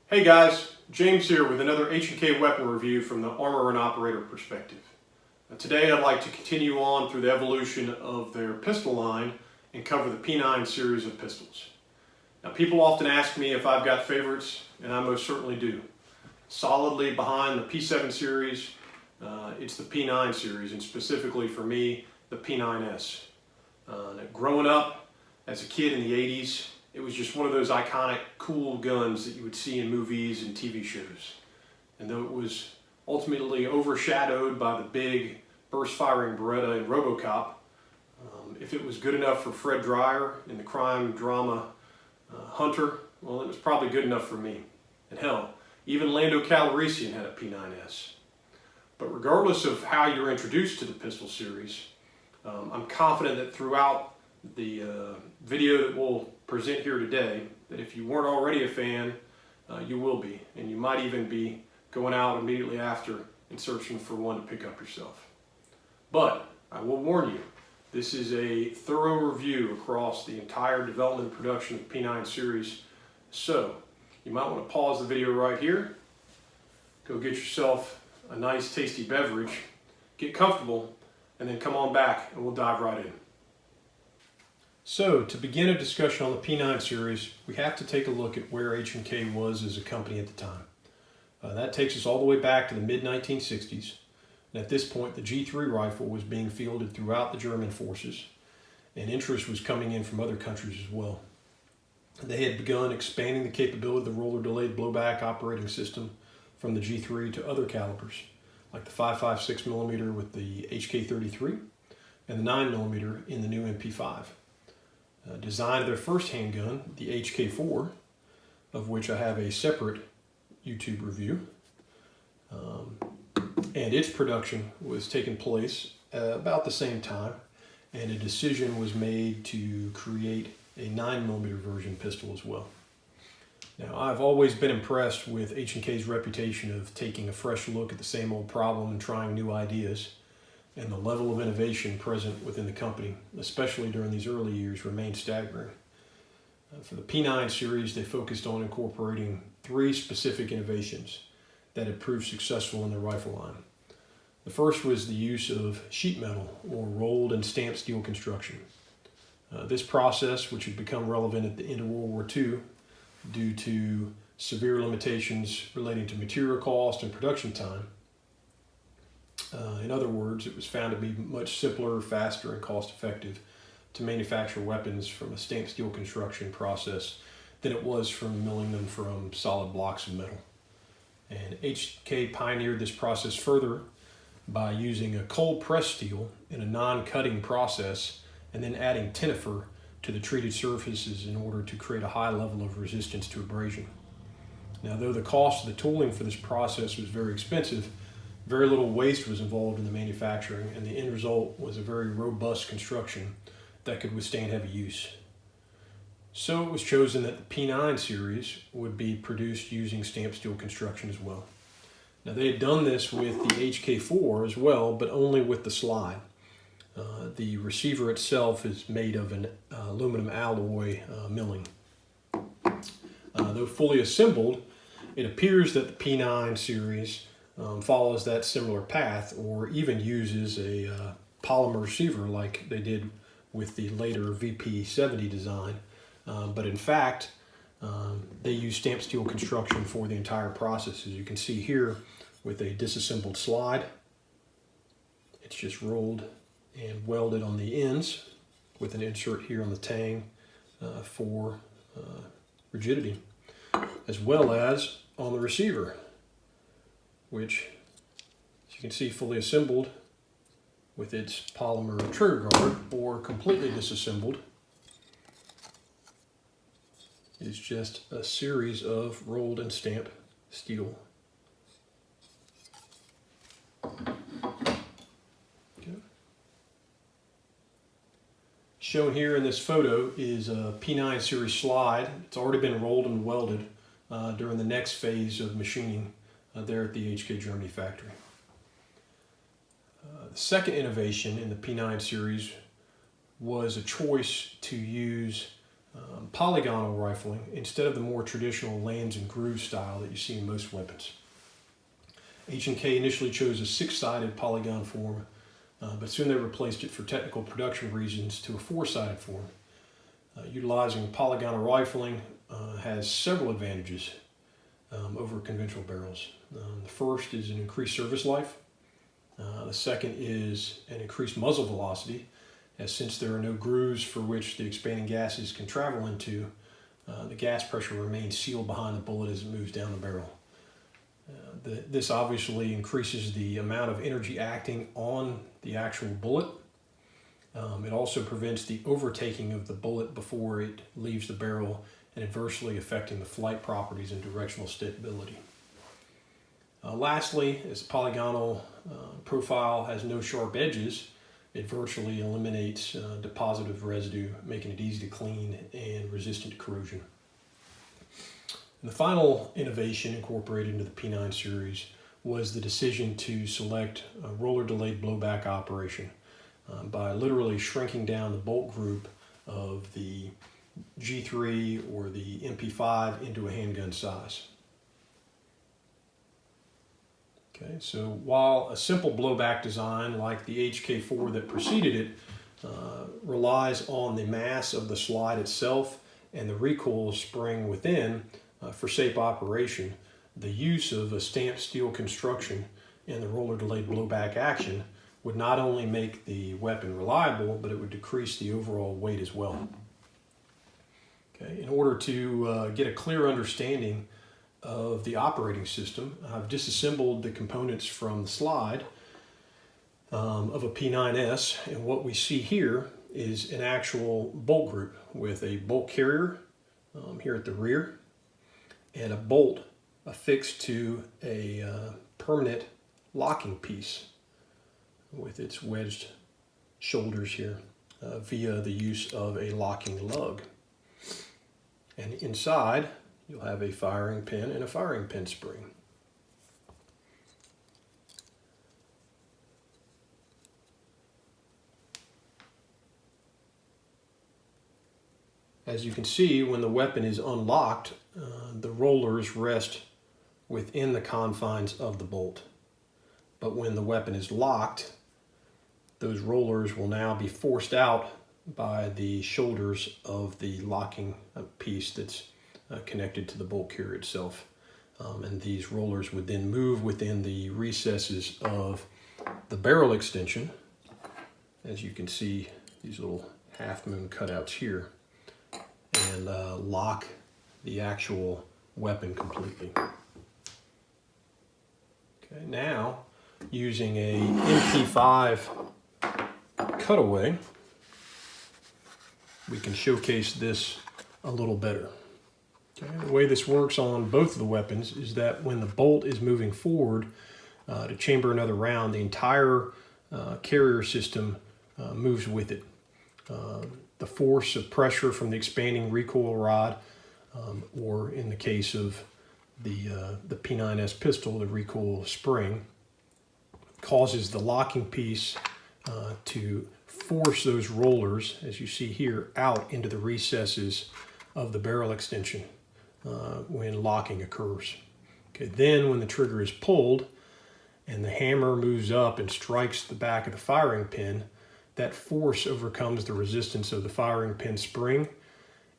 Hey guys, James here with another H&K weapon review from the armor and operator perspective. Today I'd like to continue on through the evolution of their pistol line and cover the P9 series of pistols. Now people often ask me if I've got favorites, and I most certainly do. Solidly behind the P7 series, it's the P9 series, and specifically for me, the P9S. Growing up as a kid in the 80s, it was just one of those iconic, cool guns that you would see in movies and TV shows. And though it was ultimately overshadowed by the big burst-firing Beretta in RoboCop, if it was good enough for Fred Dryer in the crime drama Hunter, well, it was probably good enough for me. And hell, even Lando Calrissian had a P9S. But regardless of how you're introduced to the pistol series, I'm confident that throughout the video that we'll present here today, that if you weren't already a fan, you will be, and you might even be going out immediately after and searching for one to pick up yourself. But I will warn you, this is a thorough review across the entire development and production of the P9 series, so you might want to pause the video right here, go get yourself a nice tasty beverage, get comfortable, and then come on back and we'll dive right in. So, to begin a discussion on the P9 series, we have to take a look at where H&K was as a company at the time. That takes us all the way back to the mid-1960s, and at this point the G3 rifle was being fielded throughout the German forces, and interest was coming in from other countries as well. They had begun expanding the capability of the roller-delayed blowback operating system from the G3 to other calibers, like the 5.56mm with the HK33 and the 9mm in the new MP5. Designed their first handgun, the HK4, of which I have a separate YouTube review, and its production was taking place about the same time, and a decision was made to create a 9mm version pistol as well. Now, I've always been impressed with H&K's reputation of taking a fresh look at the same old problem and trying new ideas. And the level of innovation present within the company, especially during these early years, remained staggering. For the P9 series, they focused on incorporating three specific innovations that had proved successful in the rifle line. The first was the use of sheet metal, or rolled and stamped steel construction. This process, which had become relevant at the end of World War II due to severe limitations relating to material cost and production time, in other words, it was found to be much simpler, faster, and cost-effective to manufacture weapons from a stamped steel construction process than it was from milling them from solid blocks of metal. And H&K pioneered this process further by using a cold press steel in a non-cutting process and then adding tinifer to the treated surfaces in order to create a high level of resistance to abrasion. Now, though the cost of the tooling for this process was very expensive, very little waste was involved in the manufacturing, and the end result was a very robust construction that could withstand heavy use. So it was chosen that the P9 series would be produced using stamped steel construction as well. Now, they had done this with the HK4 as well, but only with the slide. The receiver itself is made of an aluminum alloy milling. Though fully assembled, it appears that the P9 series follows that similar path, or even uses a polymer receiver like they did with the later VP70 design. But in fact, they use stamped steel construction for the entire process. As you can see here with a disassembled slide, it's just rolled and welded on the ends with an insert here on the tang for rigidity, as well as on the receiver, which, as you can see, fully assembled with its polymer trigger guard, or completely disassembled, is just a series of rolled and stamped steel. Okay. Shown here in this photo is a P9 series slide. It's already been rolled and welded during the next phase of machining there at the HK Germany factory. The second innovation in the P9 series was a choice to use polygonal rifling instead of the more traditional lands and grooves style that you see in most weapons. H&K initially chose a 6-sided polygon form, but soon they replaced it for technical production reasons to a 4-sided form. Utilizing polygonal rifling has several advantages over conventional barrels. The first is an increased service life. The second is an increased muzzle velocity, as since there are no grooves for which the expanding gases can travel into, the gas pressure remains sealed behind the bullet as it moves down the barrel. This obviously increases the amount of energy acting on the actual bullet. It also prevents the overtaking of the bullet before it leaves the barrel and adversely affecting the flight properties and directional stability. Lastly, as the polygonal profile has no sharp edges, it virtually eliminates deposit of residue, making it easy to clean and resistant to corrosion. And the final innovation incorporated into the P9 series was the decision to select a roller delayed blowback operation by literally shrinking down the bolt group of the G3 or the MP5 into a handgun size. Okay, so while a simple blowback design like the HK4 that preceded it relies on the mass of the slide itself and the recoil spring within for safe operation, the use of a stamped steel construction in the roller delayed blowback action would not only make the weapon reliable, but it would decrease the overall weight as well. Okay, in order to get a clear understanding of the operating system, I've disassembled the components from the slide of a P9S, and what we see here is an actual bolt group with a bolt carrier here at the rear and a bolt affixed to a permanent locking piece with its wedged shoulders here via the use of a locking lug. And inside you'll have a firing pin and a firing pin spring. As you can see, when the weapon is unlocked, the rollers rest within the confines of the bolt. But when the weapon is locked, those rollers will now be forced out by the shoulders of the locking piece that's connected to the bolt carrier itself. And these rollers would then move within the recesses of the barrel extension. As you can see, these little half moon cutouts here, and lock the actual weapon completely. Okay, now using a MP5 cutaway, we can showcase this a little better. Okay, the way this works on both of the weapons is that when the bolt is moving forward to chamber another round, the entire carrier system moves with it. The force of pressure from the expanding recoil rod, or in the case of the P9S pistol, the recoil spring, causes the locking piece to force those rollers, as you see here, out into the recesses of the barrel extension when locking occurs. Okay, then when the trigger is pulled and the hammer moves up and strikes the back of the firing pin, that force overcomes the resistance of the firing pin spring,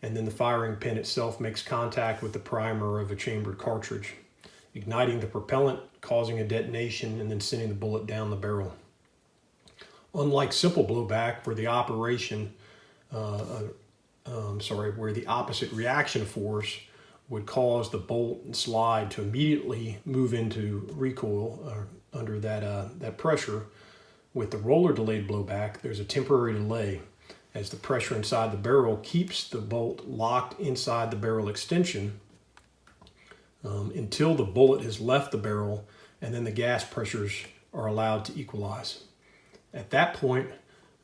and then the firing pin itself makes contact with the primer of a chambered cartridge, igniting the propellant, causing a detonation, and then sending the bullet down the barrel. Unlike simple blowback, where the operation, where the opposite reaction force would cause the bolt and slide to immediately move into recoil under that pressure, with the roller delayed blowback, there's a temporary delay as the pressure inside the barrel keeps the bolt locked inside the barrel extension until the bullet has left the barrel, and then the gas pressures are allowed to equalize. At that point,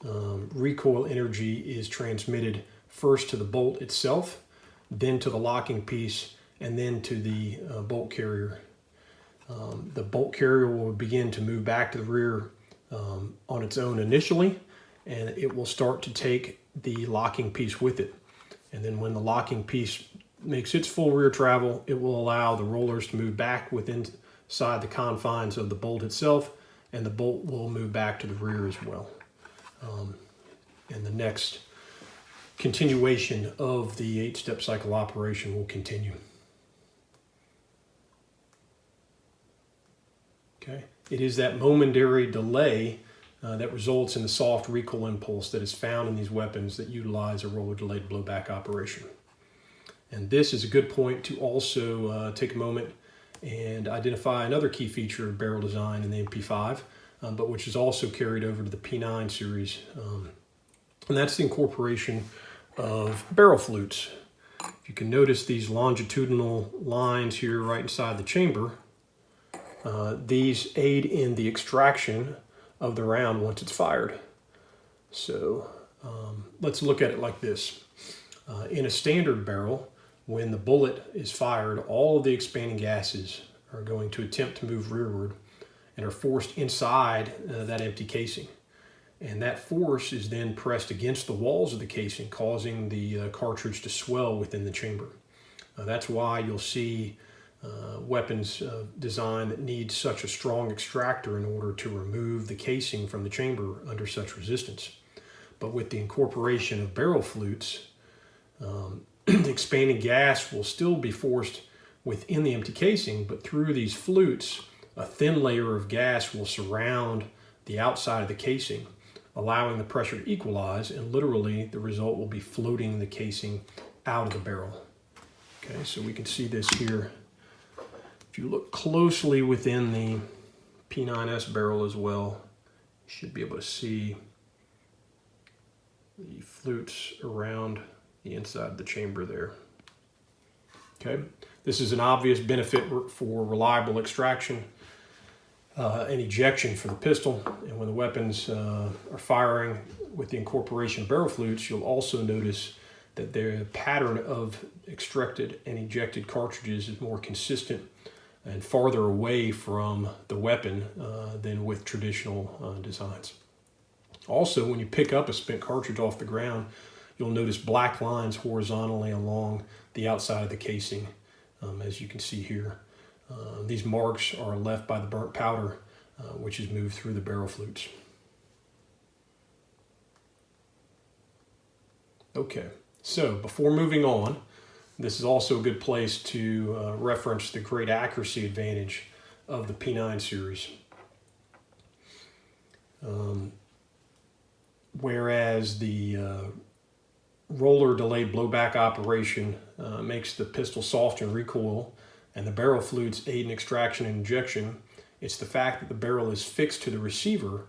recoil energy is transmitted first to the bolt itself, then to the locking piece, and then to the bolt carrier. The bolt carrier will begin to move back to the rear on its own initially, and it will start to take the locking piece with it. And then when the locking piece makes its full rear travel, it will allow the rollers to move back inside the confines of the bolt itself, and the bolt will move back to the rear as well. And the next continuation of the 8-step cycle operation will continue. Okay. It is that momentary delay that results in the soft recoil impulse that is found in these weapons that utilize a roller delayed blowback operation. And this is a good point to also take a moment and identify another key feature of barrel design in the MP5, but which is also carried over to the P9 series. And that's the incorporation of barrel flutes. You can notice these longitudinal lines here right inside the chamber. These aid in the extraction of the round once it's fired. So let's look at it like this. In a standard barrel, when the bullet is fired, all of the expanding gases are going to attempt to move rearward and are forced inside that empty casing. And that force is then pressed against the walls of the casing, causing the cartridge to swell within the chamber. That's why you'll see weapons design that need such a strong extractor in order to remove the casing from the chamber under such resistance. But with the incorporation of barrel flutes, the expanding gas will still be forced within the empty casing, but through these flutes, a thin layer of gas will surround the outside of the casing, allowing the pressure to equalize, and literally the result will be floating the casing out of the barrel. Okay, so we can see this here. If you look closely within the P9S barrel as well, you should be able to see the flutes around the inside of the chamber there. Okay, this is an obvious benefit for reliable extraction and ejection for the pistol. And when the weapons are firing with the incorporation of barrel flutes, you'll also notice that the pattern of extracted and ejected cartridges is more consistent and farther away from the weapon than with traditional designs. Also, when you pick up a spent cartridge off the ground, you'll notice black lines horizontally along the outside of the casing, as you can see here. These marks are left by the burnt powder, which is moved through the barrel flutes. Okay, so before moving on, this is also a good place to reference the great accuracy advantage of the P9 series. Whereas the roller delayed blowback operation makes the pistol soft in recoil, and the barrel flutes aid in extraction and injection, it's the fact that the barrel is fixed to the receiver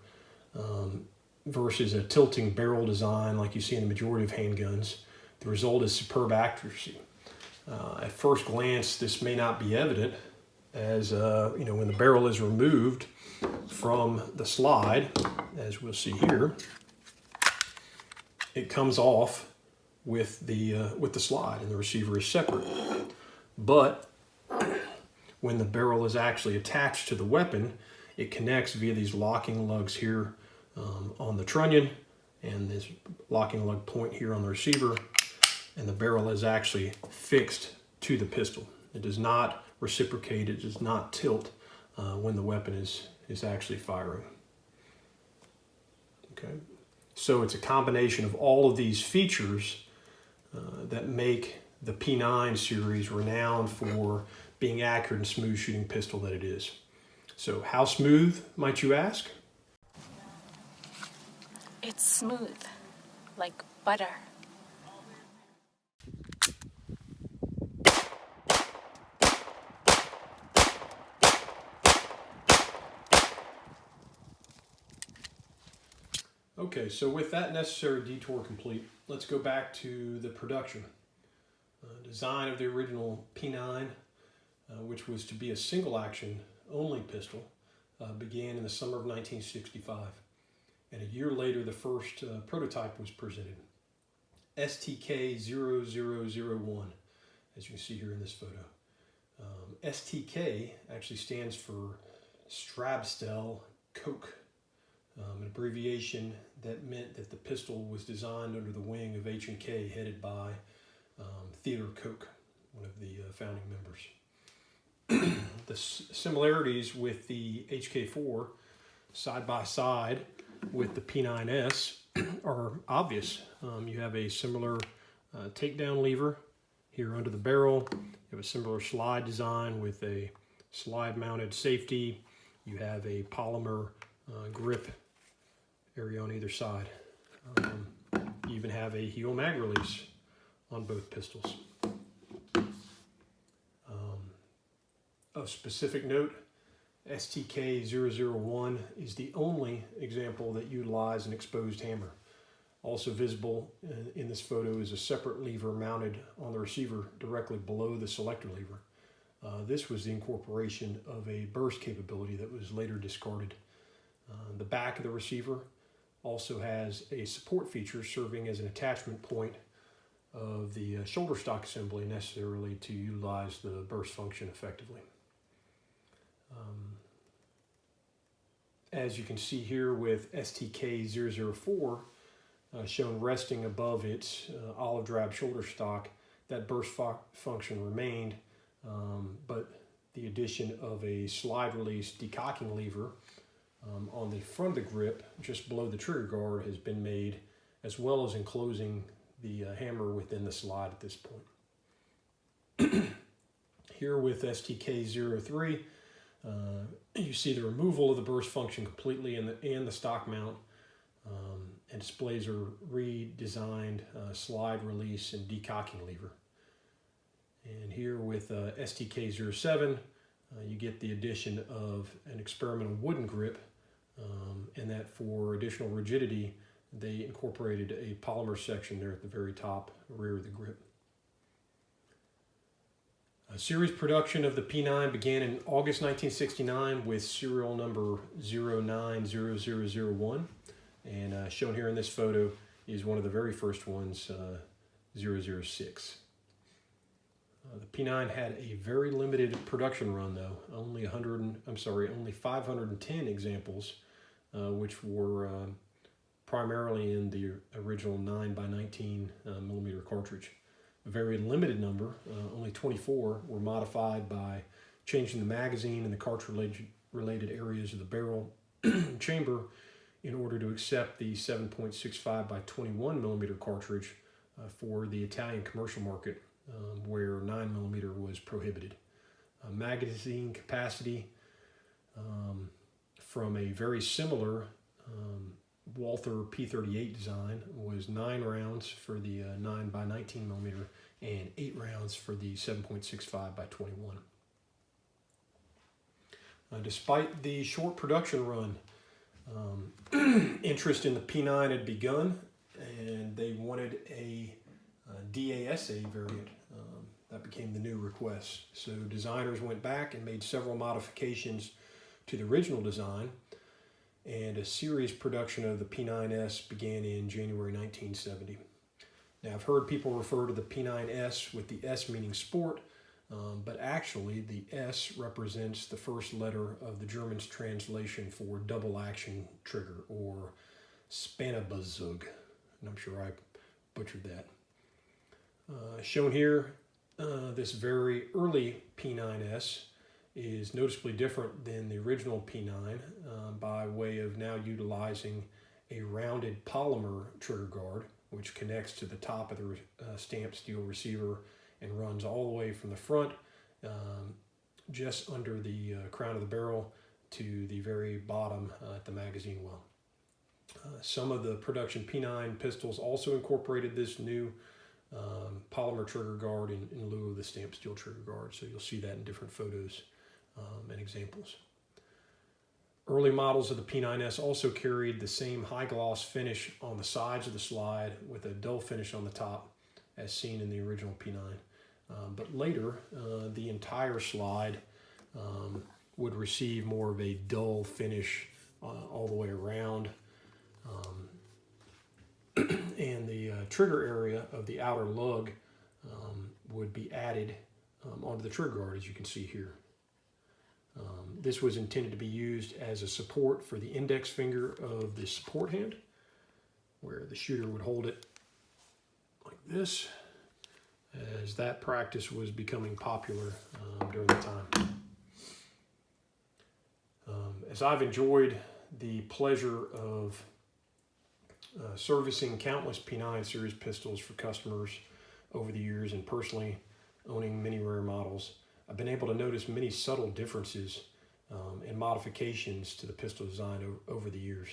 versus a tilting barrel design like you see in the majority of handguns. The result is superb accuracy. At first glance, this may not be evident, as when the barrel is removed from the slide, as we'll see here, it comes off with the slide, and the receiver is separate. But when the barrel is actually attached to the weapon, it connects via these locking lugs here on the trunnion, and this locking lug point here on the receiver, and the barrel is actually fixed to the pistol. It does not reciprocate, it does not tilt when the weapon is actually firing. Okay, so it's a combination of all of these features that make the P9 series renowned for being accurate and smooth shooting pistol that it is. So how smooth, might you ask? It's smooth, like butter. Okay, so with that necessary detour complete, let's go back to the production. Design of the original P9, which was to be a single action only pistol, began in the summer of 1965. And a year later, the first prototype was presented. STK0001, as you can see here in this photo. STK actually stands for Strabstel Koch, an abbreviation that meant that the pistol was designed under the wing of H&K, headed by Theodore Koch, one of the founding members. The similarities with the HK4 side by side with the P9S are obvious. You have a similar takedown lever here under the barrel. You have a similar slide design with a slide mounted safety. You have a polymer grip area on either side. You even have a heel mag release on both pistols. Of specific note, STK-001 is the only example that utilized an exposed hammer. Also visible in this photo is a separate lever mounted on the receiver directly below the selector lever. This was the incorporation of a burst capability that was later discarded. The back of the receiver also has a support feature serving as an attachment point of the shoulder stock assembly necessarily to utilize the burst function effectively. As you can see here with STK-004 shown resting above its olive drab shoulder stock, that burst function remained, but the addition of a slide release decocking lever on the front of the grip just below the trigger guard has been made, as well as enclosing the hammer within the slide at this point. Here with STK-03, you see the removal of the burst function completely and the stock mount, and displays a redesigned slide release and decocking lever. And here with STK-07, you get the addition of an experimental wooden grip, and that for additional rigidity, they incorporated a polymer section there at the very top rear of the grip. Series production of the P9 began in August 1969 with serial number 090001, and shown here in this photo is one of the very first ones, 006. The P9 had a very limited production run though, only 510 examples, which were primarily in the original 9x19 millimeter cartridge. A very limited number, only 24, were modified by changing the magazine and the cartridge-related areas of the barrel chamber in order to accept the 7.65 by 21 millimeter cartridge for the Italian commercial market, where 9 millimeter was prohibited. Magazine capacity from a very similar Walther P38 design was 9 rounds for the 9x19 millimeter and 8 rounds for the 7.65 by 21. Despite the short production run, interest in the P9 had begun, and they wanted a DASA variant. That became the new request. So designers went back and made several modifications to the original design, and a series production of the P9S began in January 1970. Now, I've heard people refer to the P9S with the S meaning sport, but actually the S represents the first letter of the German's translation for double action trigger, or Spannerbezug, and I'm sure I butchered that. Shown here, this very early P9S is noticeably different than the original P9 by way of now utilizing a rounded polymer trigger guard, which connects to the top of the stamped steel receiver and runs all the way from the front, just under the crown of the barrel, to the very bottom at the magazine well. Some of the production P9 pistols also incorporated this new polymer trigger guard in lieu of the stamped steel trigger guard, so you'll see that in different photos and examples. Early models of the P9S also carried the same high gloss finish on the sides of the slide with a dull finish on the top as seen in the original P9. But later, the entire slide would receive more of a dull finish all the way around. And the trigger area of the outer lug would be added onto the trigger guard, as you can see here. This was intended to be used as a support for the index finger of the support hand, where the shooter would hold it like this, as that practice was becoming popular during the time. As I've enjoyed the pleasure of servicing countless P9 series pistols for customers over the years and personally owning many rare models, I've been able to notice many subtle differences and modifications to the pistol design over the years.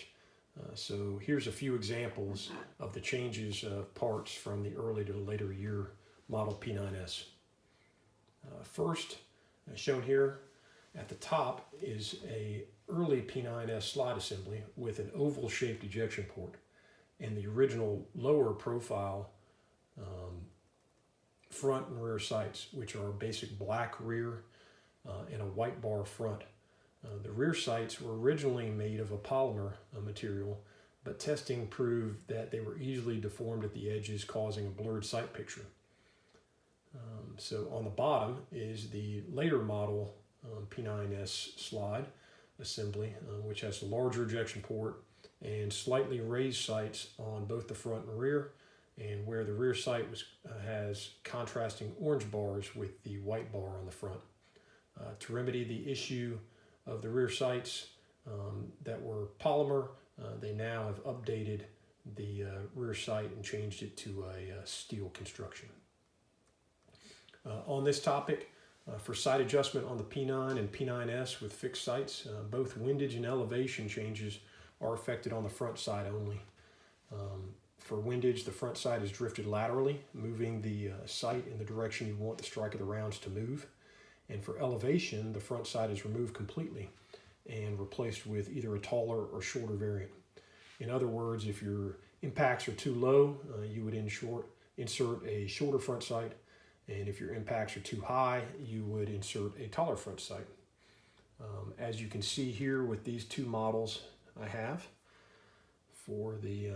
So here's a few examples of the changes of parts from the early to later year model P9S. First, shown here at the top is a early P9S slide assembly with an oval shaped ejection port and the original lower profile front and rear sights, which are a basic black rear and a white bar front. The rear sights were originally made of a polymer material, but testing proved that they were easily deformed at the edges, causing a blurred sight picture. So on the bottom is the later model P9S slide assembly, which has a larger ejection port and slightly raised sights on both the front and rear, and where the rear sight has contrasting orange bars with the white bar on the front. To remedy the issue of the rear sights that were polymer, they now have updated the rear sight and changed it to a steel construction. On this topic, for sight adjustment on the P9 and P9S with fixed sights, both windage and elevation changes are affected on the front side only. For windage, the front sight is drifted laterally, moving the sight in the direction you want the strike of the rounds to move. And for elevation, the front sight is removed completely and replaced with either a taller or shorter variant. In other words, if your impacts are too low, you would insert a shorter front sight, and if your impacts are too high, you would insert a taller front sight. As you can see here with these two models I have for the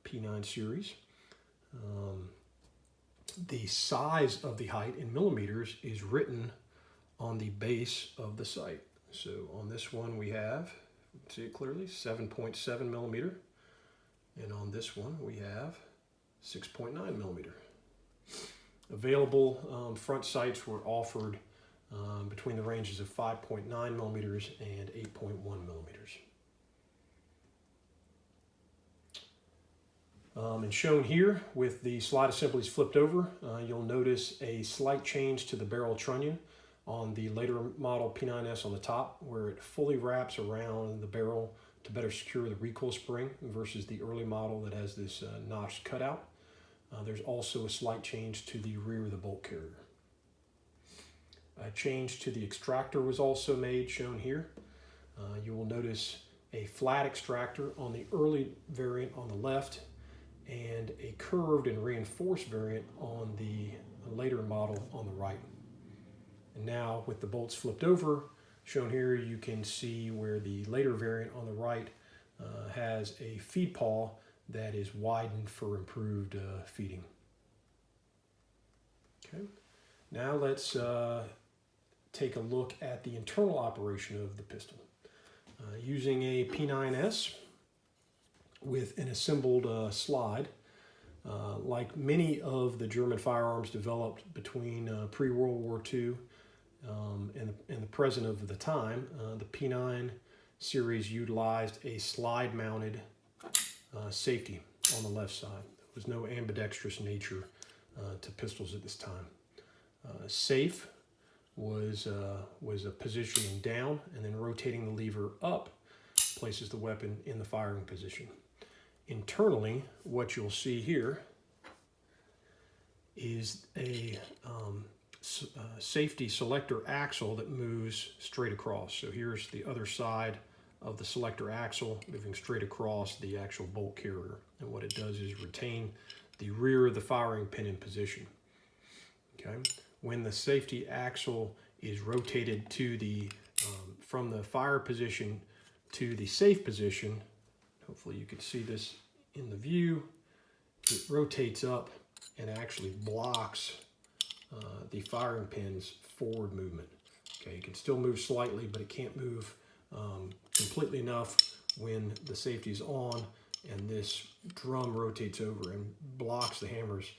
P9 series, the size of the height in millimeters is written on the base of the sight. So on this one we have, see it clearly, 7.7 millimeter, and on this one we have 6.9 millimeter. Available front sights were offered between the ranges of 5.9 millimeters and 8.1 millimeters. And shown here with the slide assemblies flipped over, you'll notice a slight change to the barrel trunnion on the later model P9S on the top, where it fully wraps around the barrel to better secure the recoil spring versus the early model that has this notched cutout. There's also a slight change to the rear of the bolt carrier. A change to the extractor was also made, shown here. You will notice a flat extractor on the early variant on the left and a curved and reinforced variant on the later model on the right. And now with the bolts flipped over, shown here, you can see where the later variant on the right has a feed paw that is widened for improved feeding. Okay, now let's take a look at the internal operation of the pistol. Using a P9S with an assembled slide, like many of the German firearms developed between pre-World War II and the present of the time, the P9 series utilized a slide-mounted safety on the left side. There was no ambidextrous nature to pistols at this time. Safe was a positioning down, and then rotating the lever up places the weapon in the firing position. Internally, what you'll see here is a safety selector axle that moves straight across. So here's the other side of the selector axle moving straight across the actual bolt carrier. And what it does is retain the rear of the firing pin in position. Okay. When the safety axle is rotated to the from the fire position to the safe position, hopefully you can see this in the view, it rotates up and actually blocks the firing pin's forward movement. Okay, it can still move slightly, but it can't move completely enough when the safety is on and this drum rotates over and blocks the hammer's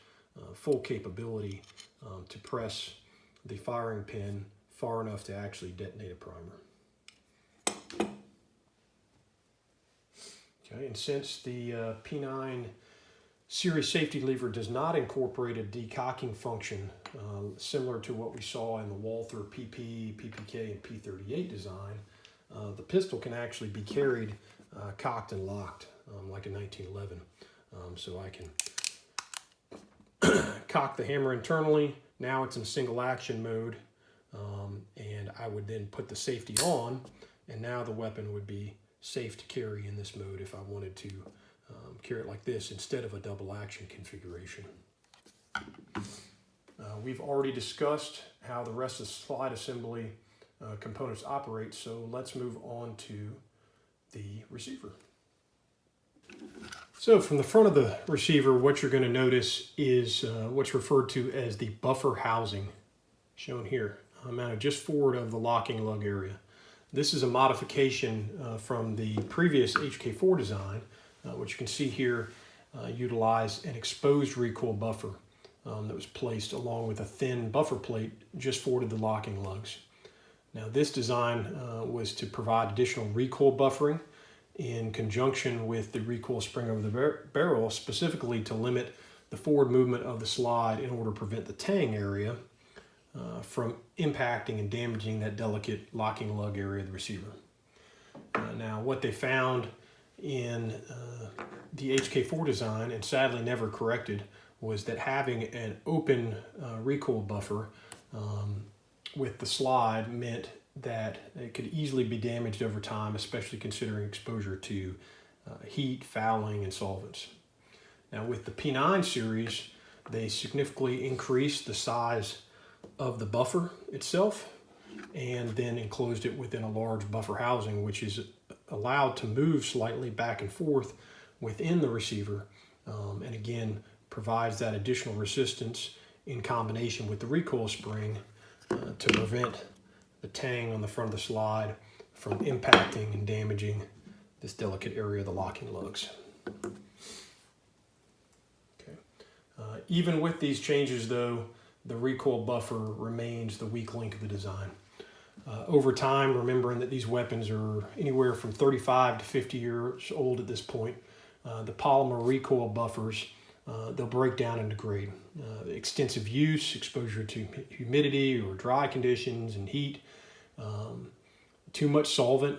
full capability to press the firing pin far enough to actually detonate a primer. Okay, and since the P9 series safety lever does not incorporate a decocking function similar to what we saw in the Walther PP, PPK, and P38 design, the pistol can actually be carried cocked and locked like a 1911. So I can cock the hammer internally. Now it's in single action mode, and I would then put the safety on, and now the weapon would be safe to carry in this mode if I wanted to carry it like this instead of a double action configuration. We've already discussed how the rest of the slide assembly components operate, so let's move on to the receiver. So from the front of the receiver, what you're going to notice is what's referred to as the buffer housing, shown here, mounted just forward of the locking lug area. This is a modification from the previous HK4 design, which you can see here utilized an exposed recoil buffer that was placed along with a thin buffer plate just forward of the locking lugs. Now this design was to provide additional recoil buffering in conjunction with the recoil spring over the barrel, specifically to limit the forward movement of the slide in order to prevent the tang area from impacting and damaging that delicate locking lug area of the receiver. Now what they found in the HK4 design, and sadly never corrected, was that having an open recoil buffer with the slide meant that it could easily be damaged over time, especially considering exposure to heat, fouling, and solvents. Now with the P9 series, they significantly increased the size of the buffer itself and then enclosed it within a large buffer housing, which is allowed to move slightly back and forth within the receiver, and again provides that additional resistance in combination with the recoil spring to prevent the tang on the front of the slide from impacting and damaging this delicate area of the locking lugs. Okay. Even with these changes though, the recoil buffer remains the weak link of the design. Over time, remembering that these weapons are anywhere from 35 to 50 years old at this point, the polymer recoil buffers, they'll break down and degrade. Extensive use, exposure to humidity or dry conditions and heat, too much solvent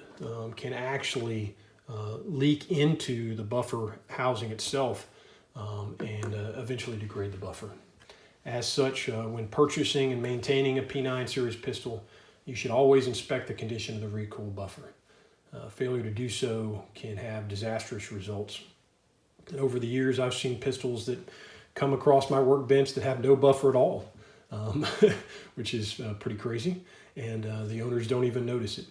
can actually leak into the buffer housing itself and eventually degrade the buffer. As such, when purchasing and maintaining a P9 series pistol, you should always inspect the condition of the recoil buffer. Failure to do so can have disastrous results. And over the years, I've seen pistols that come across my workbench that have no buffer at all, which is pretty crazy, and the owners don't even notice it.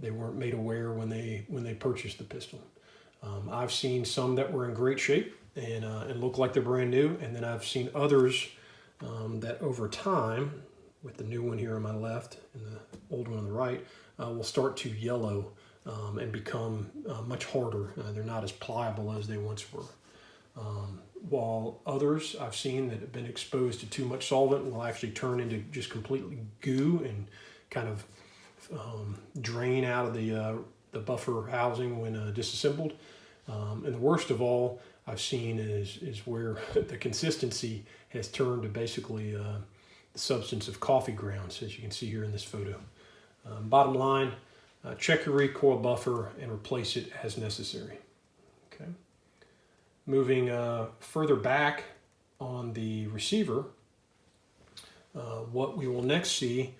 They weren't made aware when they purchased the pistol. I've seen some that were in great shape and look like they're brand new, and then I've seen others that over time, with the new one here on my left and the old one on the right, will start to yellow and become much harder. They're not as pliable as they once were. While others I've seen that have been exposed to too much solvent will actually turn into just completely goo and kind of drain out of the buffer housing when disassembled. And the worst of all I've seen is where the consistency has turned to basically the substance of coffee grounds, as you can see here in this photo. Bottom line, check your recoil buffer and replace it as necessary. Okay. Moving further back on the receiver, what we will next see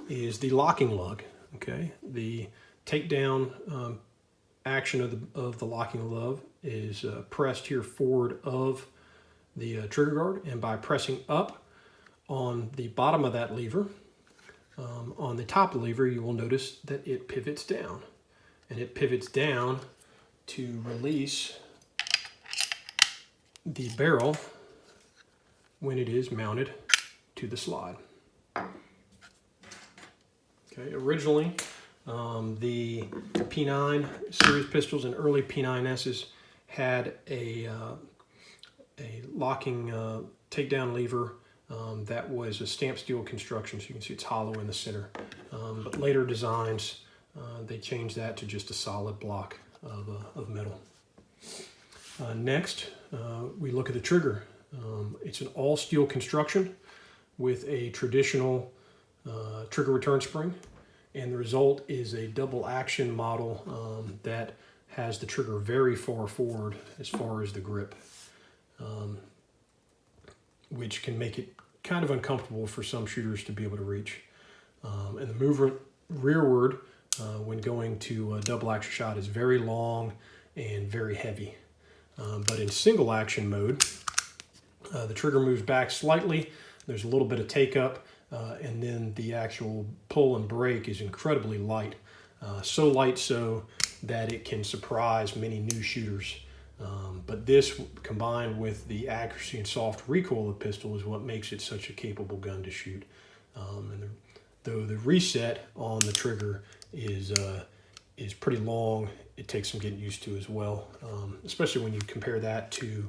is the locking lug. Okay, the takedown action of the locking lug is pressed here forward of the trigger guard, and by pressing up on the bottom of that lever, on the top of the lever, you will notice that it pivots down, and it pivots down to release the barrel when it is mounted to the slide. Okay, originally the P9 series pistols and early P9Ss had a locking takedown lever that was a stamped steel construction, so you can see it's hollow in the center. But later designs, they changed that to just a solid block of metal. Next, we look at the trigger. It's an all steel construction with a traditional trigger return spring, and the result is a double action model that has the trigger very far forward as far as the grip, which can make it kind of uncomfortable for some shooters to be able to reach. And the movement rearward when going to a double action shot is very long and very heavy. But in single action mode, the trigger moves back slightly, there's a little bit of take up, and then the actual pull and brake is incredibly light. So light so that it can surprise many new shooters. But this, combined with the accuracy and soft recoil of the pistol, is what makes it such a capable gun to shoot. Though the reset on the trigger is pretty long, it takes some getting used to as well, especially when you compare that to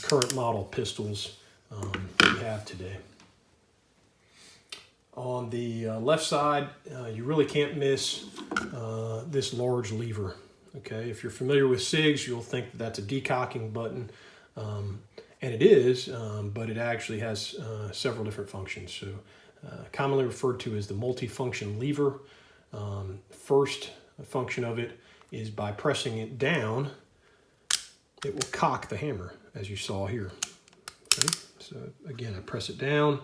current model pistols we have today. On the left side, you really can't miss this large lever. Okay, if you're familiar with SIGs, you'll think that that's a decocking button, and it is, but it actually has several different functions. So, commonly referred to as the multifunction lever. First function of it is by pressing it down, it will cock the hammer, as you saw here. Okay, so again, I press it down,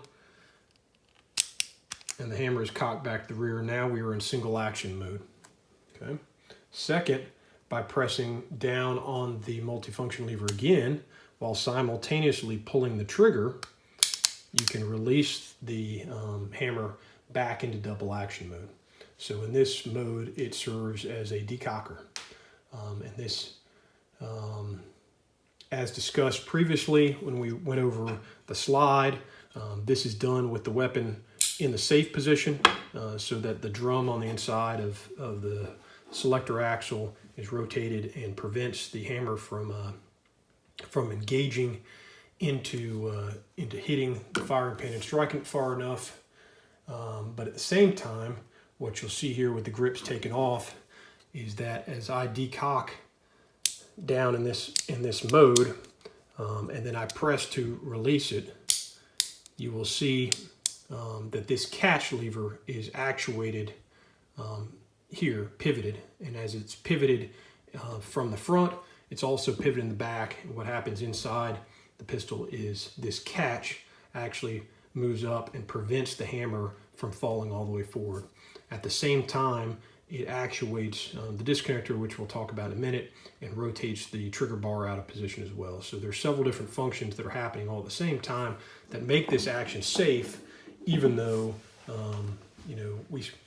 and the hammer is cocked back to the rear. Now we are in single action mode. Okay. Second, by pressing down on the multifunction lever again, while simultaneously pulling the trigger, you can release the hammer back into double action mode. So in this mode, it serves as a decocker. And this, as discussed previously when we went over the slide, this is done with the weapon in the safe position, so that the drum on the inside of the selector axle is rotated and prevents the hammer from engaging into hitting the firing pin and striking it far enough. But at the same time, what you'll see here with the grips taken off is that as I decock down in this mode, and then I press to release it, you will see that this catch lever is actuated here, pivoted, and as it's pivoted from the front, it's also pivoted in the back. And what happens inside the pistol is this catch actually moves up and prevents the hammer from falling all the way forward. At the same time, it actuates the disconnector, which we'll talk about in a minute, and rotates the trigger bar out of position as well. So there's several different functions that are happening all at the same time that make this action safe, even though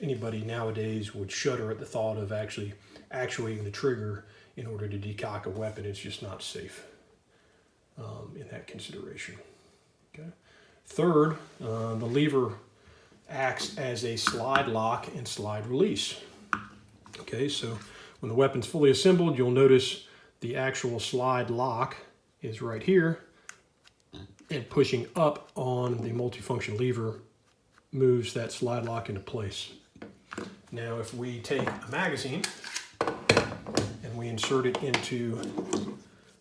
anybody nowadays would shudder at the thought of actually actuating the trigger in order to decock a weapon. It's just not safe in that consideration. Okay. Third, the lever acts as a slide lock and slide release. Okay, so when the weapon's fully assembled, you'll notice the actual slide lock is right here, and pushing up on the multifunction lever moves that slide lock into place. Now, if we take a magazine and we insert it into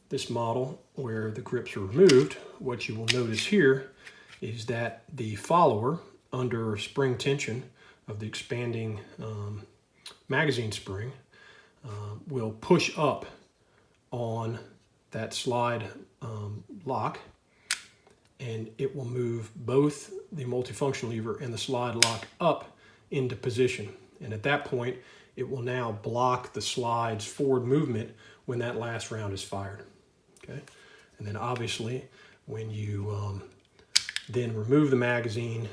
this model where the grips are removed, what you will notice here is that the follower, under spring tension of the expanding magazine spring, will push up on that slide lock, and it will move both the multifunction lever and the slide lock up into position. And at that point, it will now block the slide's forward movement when that last round is fired. Okay, and then obviously when you then remove the magazine,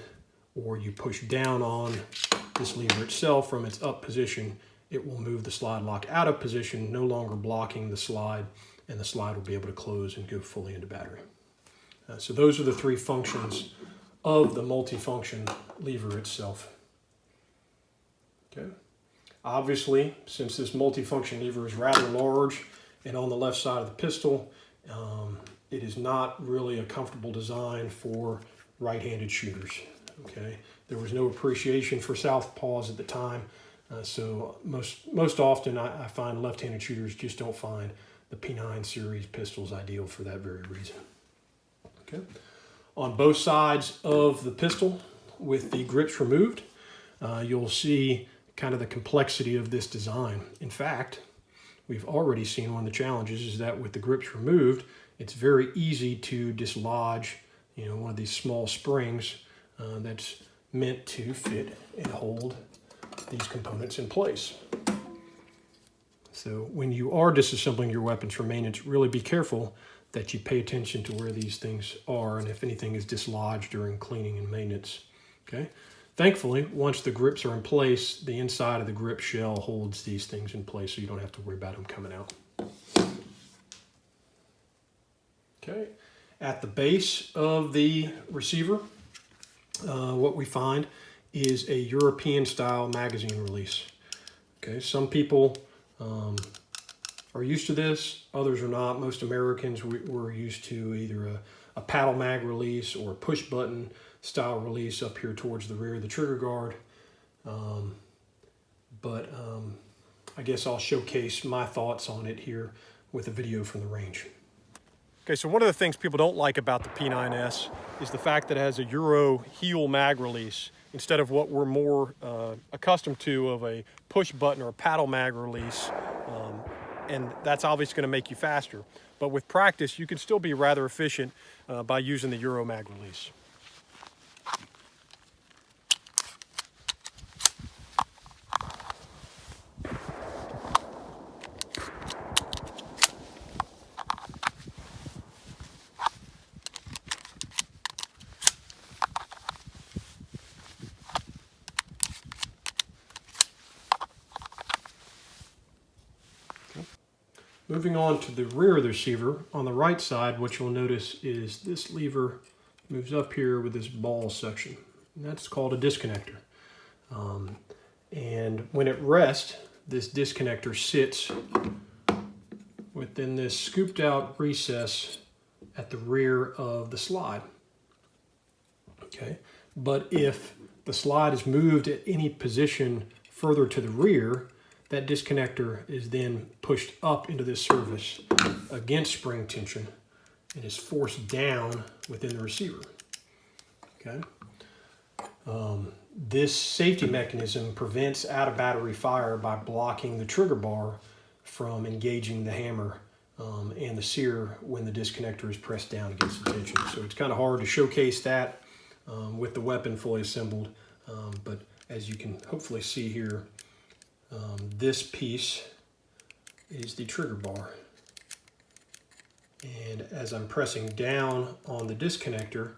or you push down on this lever itself from its up position, it will move the slide lock out of position, no longer blocking the slide, and the slide will be able to close and go fully into battery. So those are the three functions of the multifunction lever itself. Okay. Obviously, since this multifunction lever is rather large and on the left side of the pistol, it is not really a comfortable design for right-handed shooters. Okay, there was no appreciation for southpaws at the time, so most often I find left-handed shooters just don't find the P9 series pistols ideal for that very reason. Okay, on both sides of the pistol, with the grips removed, you'll see kind of the complexity of this design. In fact, we've already seen one of the challenges is that with the grips removed, it's very easy to dislodge, one of these small springs that's meant to fit and hold these components in place. So when you are disassembling your weapons for maintenance, really be careful that you pay attention to where these things are and if anything is dislodged during cleaning and maintenance. Okay. Thankfully, once the grips are in place, the inside of the grip shell holds these things in place, so you don't have to worry about them coming out. Okay, at the base of the receiver, what we find is a European-style magazine release. Okay, some people are used to this, others are not. Most Americans were used to either a paddle mag release or a push-button style release up here towards the rear of the trigger guard. I guess I'll showcase my thoughts on it here with a video from the range. Okay, so one of the things people don't like about the P9S is the fact that it has a Euro heel mag release instead of what we're more accustomed to of a push button or a paddle mag release. And that's obviously going to make you faster. But with practice, you can still be rather efficient by using the Euro mag release. Moving on to the rear of the receiver, on the right side, what you'll notice is this lever moves up here with this ball section. And that's called a disconnector. And when it rests, this disconnector sits within this scooped out recess at the rear of the slide. Okay, but if the slide is moved at any position further to the rear, that disconnector is then pushed up into this surface against spring tension and is forced down within the receiver. Okay. This safety mechanism prevents out of battery fire by blocking the trigger bar from engaging the hammer and the sear when the disconnector is pressed down against the tension. So it's kind of hard to showcase that with the weapon fully assembled, but as you can hopefully see here, this piece is the trigger bar, and as I'm pressing down on the disconnector,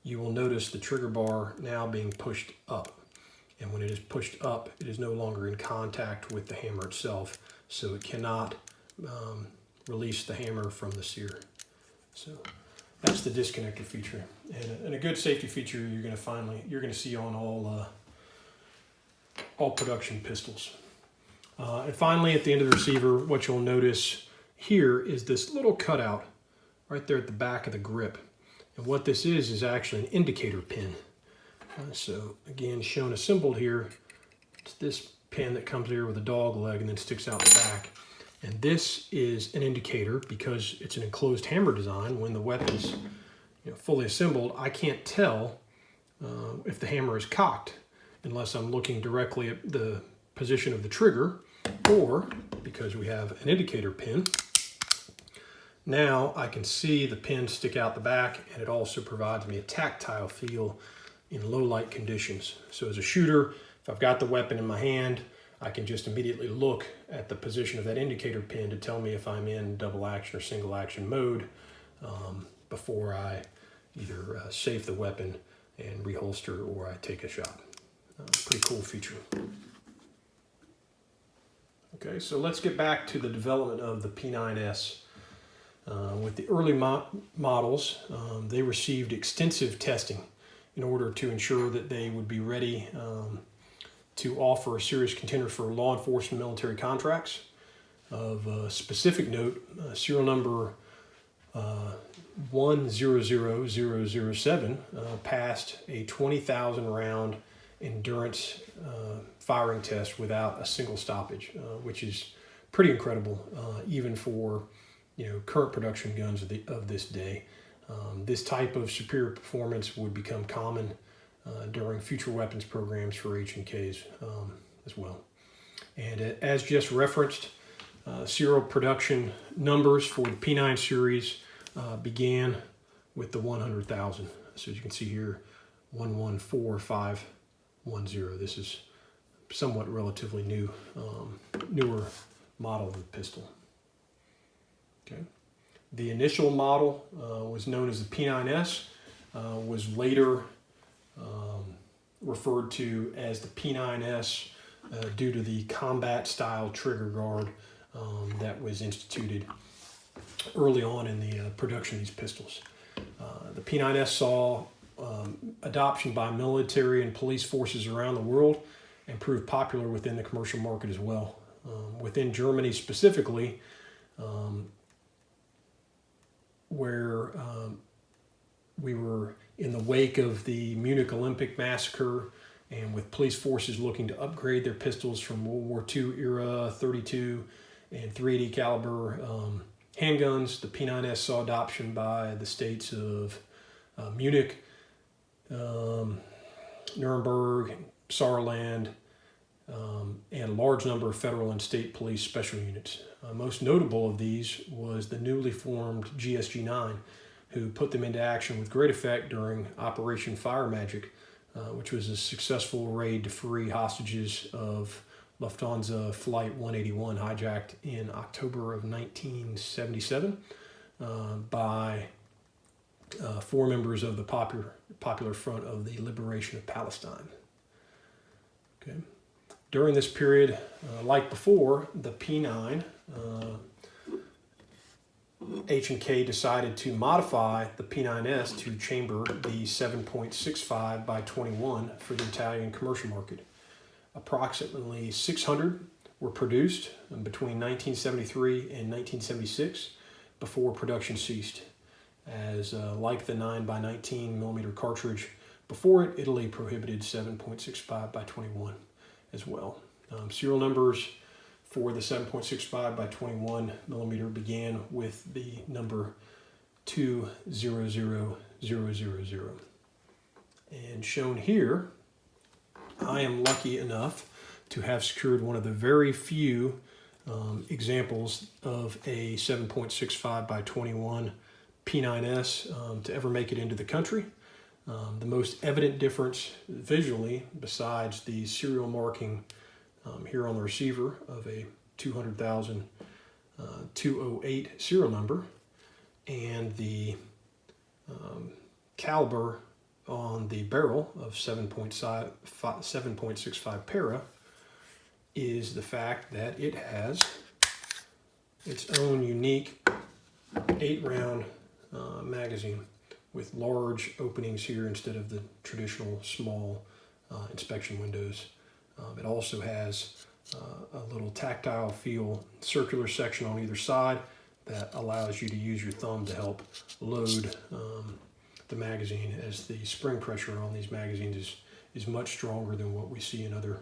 you will notice the trigger bar now being pushed up, and when it is pushed up, it is no longer in contact with the hammer itself, so it cannot release the hammer from the sear. So that's the disconnector feature, and a good safety feature you're going to see on all production pistols. And finally, at the end of the receiver, what you'll notice here is this little cutout right there at the back of the grip. And what this is actually an indicator pin. So again, shown assembled here, it's this pin that comes here with a dog leg and then sticks out the back. And this is an indicator because it's an enclosed hammer design. When the weapon's fully assembled, I can't tell if the hammer is cocked unless I'm looking directly at the position of the trigger, or because we have an indicator pin, now I can see the pin stick out the back, and it also provides me a tactile feel in low light conditions. So as a shooter, if I've got the weapon in my hand, I can just immediately look at the position of that indicator pin to tell me if I'm in double action or single action mode before I either save the weapon and reholster or I take a shot. Pretty cool feature. Okay, so let's get back to the development of the P9S. With the early models, they received extensive testing in order to ensure that they would be ready to offer a serious contender for law enforcement military contracts. Of specific note, serial number 100,007 passed a 20,000 round endurance firing test without a single stoppage, which is pretty incredible, even for current production guns of this day. This type of superior performance would become common during future weapons programs for H&Ks as well. And as just referenced, serial production numbers for the P9 series began with the 100,000. So as you can see here, 114510. This is somewhat relatively newer model of the pistol. Okay. The initial model was known as the P9S, was later referred to as the P9S due to the combat style trigger guard that was instituted early on in the production of these pistols. The P9S saw adoption by military and police forces around the world and proved popular within the commercial market as well. Within Germany specifically, where we were in the wake of the Munich Olympic massacre and with police forces looking to upgrade their pistols from World War II era 32 and 380 caliber handguns, the P9S saw adoption by the states of Munich, Nuremberg, Saarland, and a large number of federal and state police special units. Most notable of these was the newly formed GSG-9, who put them into action with great effect during Operation Fire Magic, which was a successful raid to free hostages of Lufthansa Flight 181, hijacked in October of 1977 by 4 members of the Popular Front of the Liberation of Palestine. Okay. During this period, like before, the P9, H&K decided to modify the P9S to chamber the 7.65 by 21 for the Italian commercial market. Approximately 600 were produced between 1973 and 1976 before production ceased, as like the 9 by 19 millimeter cartridge, before it, Italy prohibited 7.65 by 21 as well. Serial numbers for the 7.65 by 21 millimeter began with the number 200000. And shown here, I am lucky enough to have secured one of the very few examples of a 7.65 by 21 P9S to ever make it into the country. The most evident difference visually, besides the serial marking here on the receiver of a 200,000 208 serial number, and the caliber on the barrel of 7.65 para, is the fact that it has its own unique 8-round magazine with large openings here instead of the traditional small inspection windows. It also has a little tactile feel circular section on either side that allows you to use your thumb to help load the magazine, as the spring pressure on these magazines is much stronger than what we see in other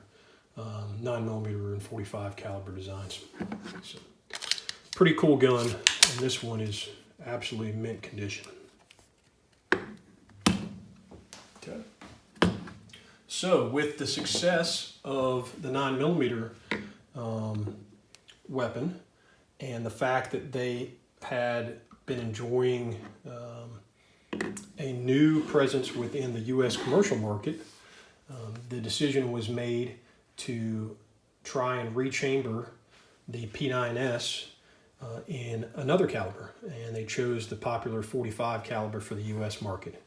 9mm and 45 caliber designs. So, pretty cool gun, and this one is absolutely mint condition. Okay. So with the success of the 9mm weapon, and the fact that they had been enjoying a new presence within the U.S. commercial market, the decision was made to try and rechamber the P9S in another caliber, and they chose the popular 45 caliber for the U.S. market.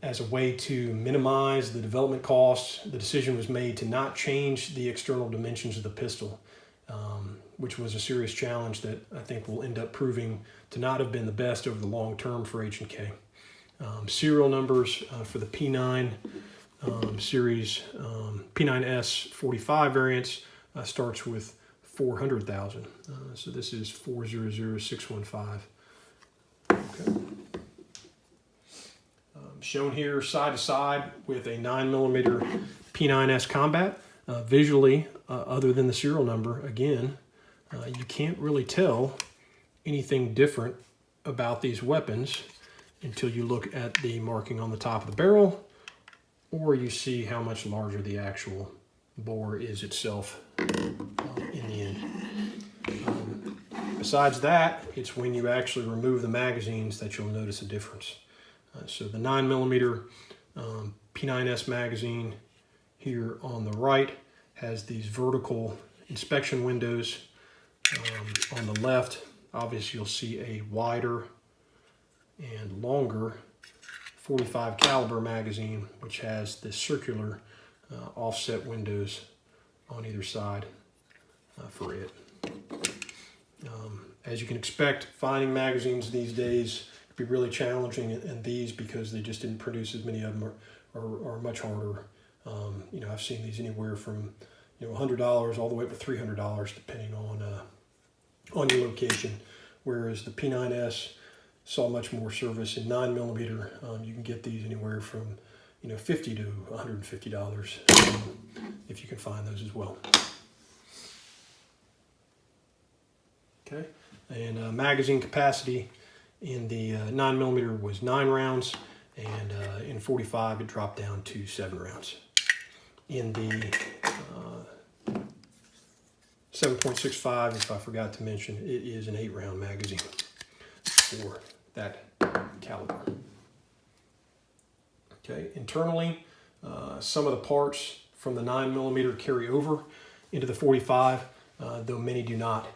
As a way to minimize the development costs, the decision was made to not change the external dimensions of the pistol, which was a serious challenge that I think will end up proving to not have been the best over the long term for H&K. Serial numbers for the P9 series, P9S 45 variants starts with 400,000. So this is 400615. Shown here side to side with a 9mm P9S Combat. Visually, other than the serial number, again, you can't really tell anything different about these weapons until you look at the marking on the top of the barrel, or you see how much larger the actual bore is itself in the end. Besides that, it's when you actually remove the magazines that you'll notice a difference. So the 9mm P9S magazine here on the right has these vertical inspection windows. On the left, obviously you'll see a wider and longer 45 caliber magazine, which has the circular offset windows on either side for it. As you can expect, finding magazines these days can be really challenging in these because they just didn't produce as many of them, or much harder. You know, I've seen these anywhere from $100 all the way up to $300 depending on your location, whereas the P9S saw much more service in 9mm. You can get these anywhere from $50 to $150 if you can find those as well. Okay, and magazine capacity in the 9mm was 9 rounds, and in 45 it dropped down to 7 rounds. In the 7.65, if I forgot to mention, it is an 8-round magazine for that caliber. Okay, internally, some of the parts from the 9mm carry over into the 45, though many do not.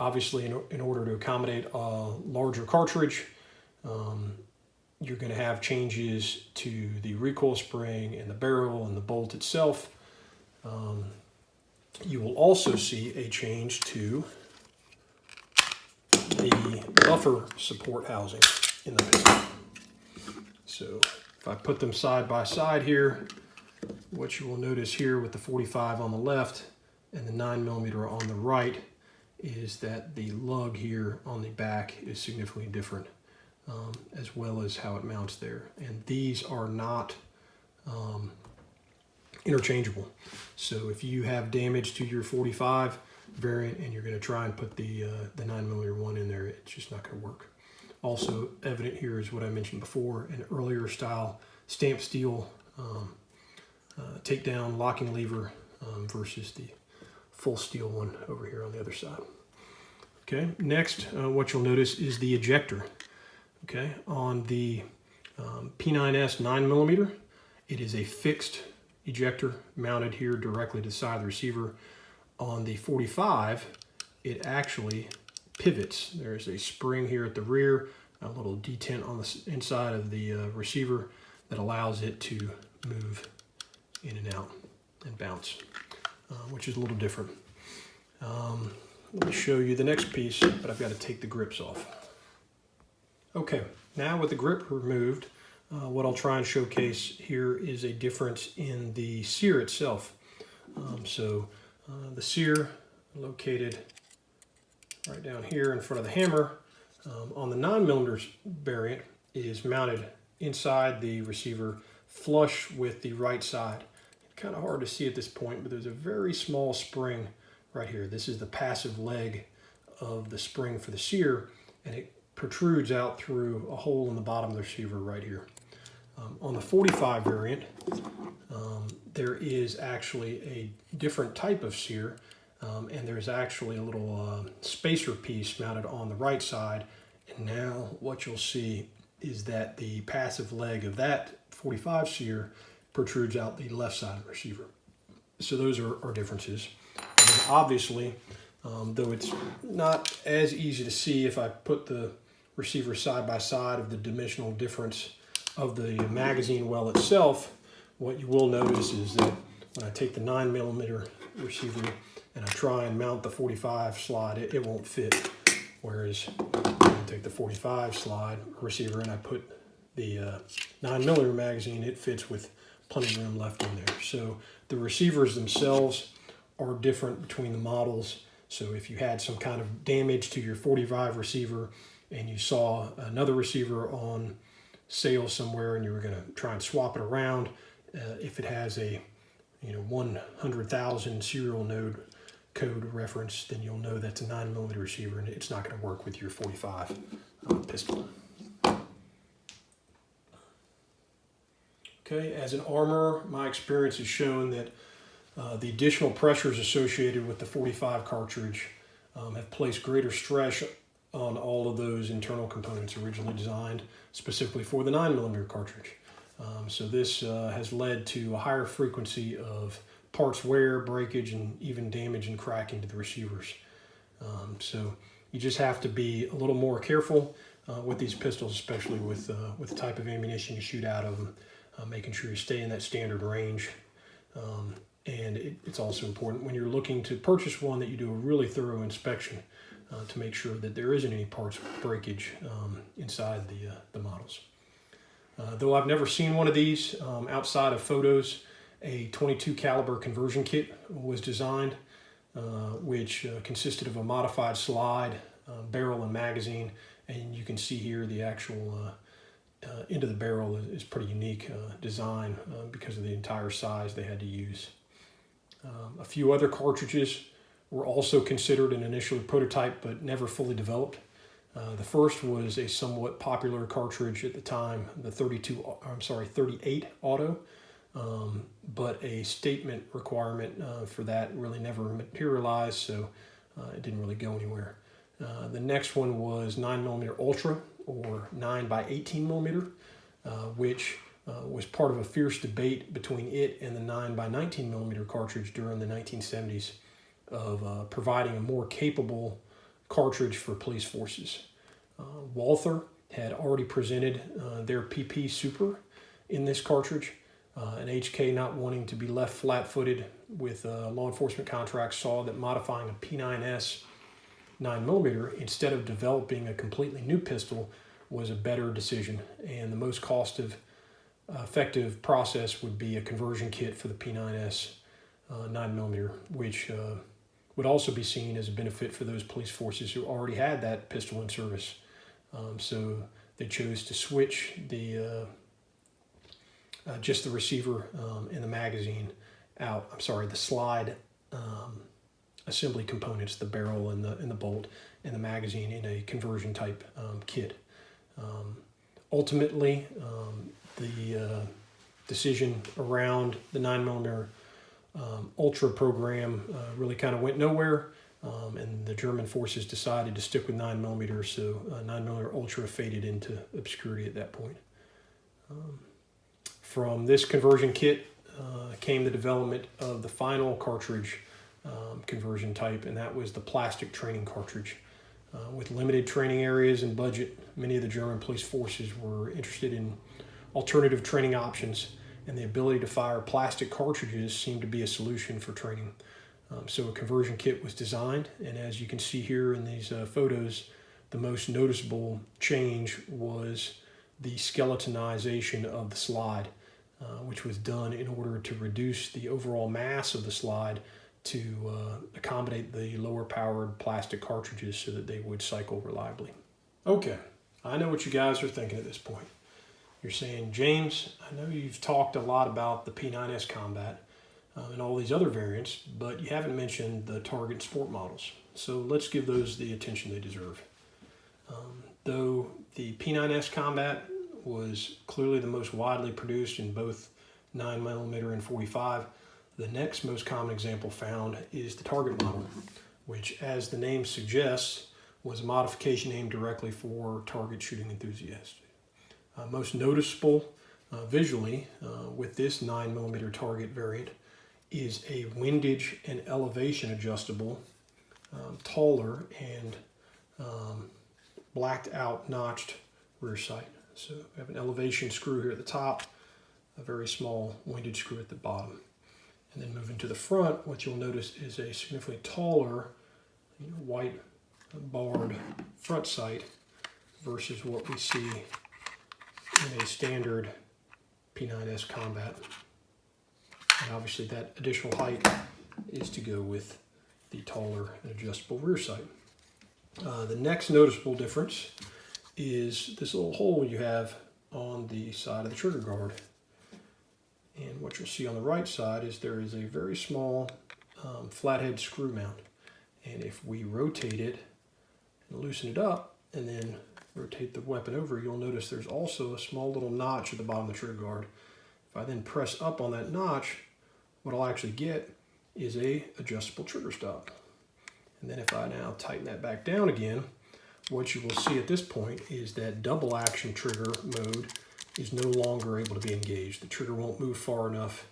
Obviously, in order to accommodate a larger cartridge, you're going to have changes to the recoil spring and the barrel and the bolt itself. You will also see a change to the buffer support housing in the pistol. So if I put them side by side here, what you will notice here with the 45 on the left and the 9mm on the right is that the lug here on the back is significantly different, as well as how it mounts there. And these are not interchangeable. So if you have damage to your 45 variant and you're going to try and put the 9mm one in there, it's just not going to work. Also evident here is what I mentioned before, an earlier style stamped steel takedown locking lever versus the full steel one over here on the other side. Okay, next what you'll notice is the ejector. Okay, on the P9S 9mm, it is a fixed ejector mounted here directly to the side of the receiver. On the 45, it actually pivots. There's a spring here at the rear, a little detent on the inside of the receiver that allows it to move in and out and bounce, which is a little different. Let me show you the next piece, but I've got to take the grips off. Okay, now with the grip removed, what I'll try and showcase here is a difference in the sear itself. The sear located right down here in front of the hammer on the 9mm variant is mounted inside the receiver flush with the right side. Kind of hard to see at this point, but there's a very small spring right here. This is the passive leg of the spring for the sear, and it protrudes out through a hole in the bottom of the receiver right here. On the 45 variant, there is actually a different type of sear, and there's actually a little spacer piece mounted on the right side. And now what you'll see is that the passive leg of that 45 sear protrudes out the left side of the receiver. So those are differences. And then obviously, though it's not as easy to see if I put the receiver side by side of the dimensional difference of the magazine well itself, what you will notice is that when I take the 9mm receiver and I try and mount the 45 slide, it won't fit. Whereas when I take the 45 slide receiver and I put the 9mm magazine, it fits with plenty of room left in there. So the receivers themselves are different between the models. So if you had some kind of damage to your 45 receiver and you saw another receiver on sail somewhere and you were going to try and swap it around, if it has a 100,000 serial node code reference, then you'll know that's a 9mm receiver and it's not going to work with your 45 pistol. Okay, as an armorer, my experience has shown that the additional pressures associated with the 45 cartridge have placed greater stress on all of those internal components originally designed specifically for the 9mm cartridge. So this has led to a higher frequency of parts wear, breakage, and even damage and cracking to the receivers. So you just have to be a little more careful with these pistols, especially with the type of ammunition you shoot out of them, making sure you stay in that standard range. And it's also important when you're looking to purchase one that you do a really thorough inspection to make sure that there isn't any parts breakage inside the models. Though I've never seen one of these outside of photos, a 22 caliber conversion kit was designed, which consisted of a modified slide, barrel, and magazine. And you can see here the actual end of the barrel is pretty unique design because of the entire size they had to use. A few other cartridges were also considered and initially prototyped but never fully developed. The first was a somewhat popular cartridge at the time, the 38 auto, but a statement requirement for that really never materialized, so it didn't really go anywhere. The next one was 9mm Ultra, or 9x18mm, which was part of a fierce debate between it and the 9x19mm cartridge during the 1970s of providing a more capable cartridge for police forces. Walther had already presented their PP Super in this cartridge, and HK, not wanting to be left flat-footed with law enforcement contracts, saw that modifying a P9S 9mm instead of developing a completely new pistol was a better decision, and the most cost-effective process would be a conversion kit for the P9S 9mm, which would also be seen as a benefit for those police forces who already had that pistol in service. So they chose to switch just the receiver and the magazine out. The slide assembly components, the barrel and the bolt and the magazine, in a conversion type kit. Ultimately, the decision around the 9mm Ultra program really kind of went nowhere, and the German forces decided to stick with 9mm, so 9mm Ultra faded into obscurity at that point. From this conversion kit came the development of the final cartridge conversion type, and that was the plastic training cartridge. With limited training areas and budget, many of the German police forces were interested in alternative training options, and the ability to fire plastic cartridges seemed to be a solution for training. So a conversion kit was designed, and as you can see here in these photos, the most noticeable change was the skeletonization of the slide, which was done in order to reduce the overall mass of the slide to accommodate the lower powered plastic cartridges so that they would cycle reliably. Okay, I know what you guys are thinking at this point. You're saying, James, I know you've talked a lot about the P9S Combat and all these other variants, but you haven't mentioned the Target Sport models. So let's give those the attention they deserve. Though the P9S Combat was clearly the most widely produced in both 9mm and 45, the next most common example found is the Target model, which, as the name suggests, was a modification aimed directly for target shooting enthusiasts. Most noticeable visually with this 9mm target variant is a windage and elevation adjustable, taller and blacked out notched rear sight. So we have an elevation screw here at the top, a very small windage screw at the bottom. And then moving to the front, what you'll notice is a significantly taller white barred front sight versus what we see in a standard P9S Combat. And obviously that additional height is to go with the taller and adjustable rear sight. The next noticeable difference is this little hole you have on the side of the trigger guard. And what you'll see on the right side is there is a very small flathead screw mount. And if we rotate it and loosen it up and then rotate the weapon over, you'll notice there's also a small little notch at the bottom of the trigger guard. If I then press up on that notch, what I'll actually get is a adjustable trigger stop. And then if I now tighten that back down again, what you will see at this point is that double action trigger mode is no longer able to be engaged. The trigger won't move far enough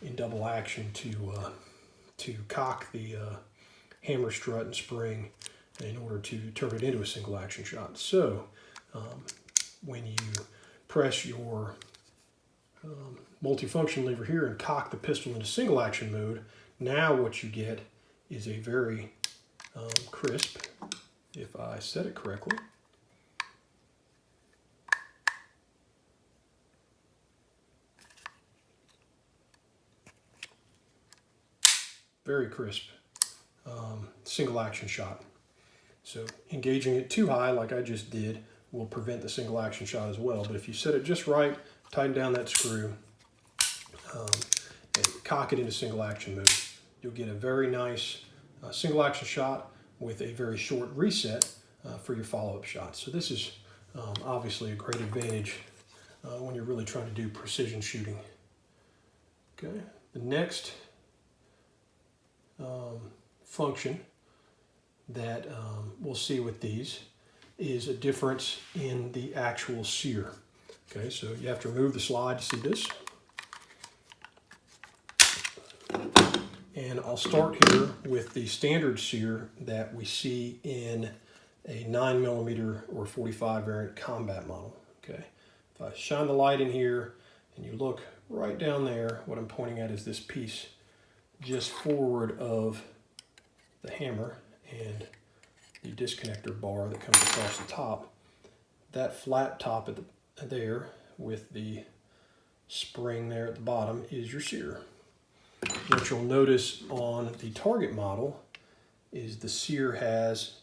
in double action to cock the hammer strut and spring in order to turn it into a single action shot. So when you press your multifunction lever here and cock the pistol into single action mode, now what you get is a very crisp, if I set it correctly, very crisp single action shot. So engaging it too high like I just did will prevent the single action shot as well. But if you set it just right, tighten down that screw, and cock it into single action mode, you'll get a very nice single action shot with a very short reset for your follow-up shots. So this is obviously a great advantage when you're really trying to do precision shooting. Okay, the next function that we'll see with these is a difference in the actual sear. Okay, so you have to remove the slide to see this. And I'll start here with the standard sear that we see in a 9mm or 45 variant combat model. Okay, if I shine the light in here and you look right down there, what I'm pointing at is this piece just forward of the hammer and the disconnector bar that comes across the top. That flat top at there with the spring there at the bottom is your sear. What you'll notice on the target model is the sear has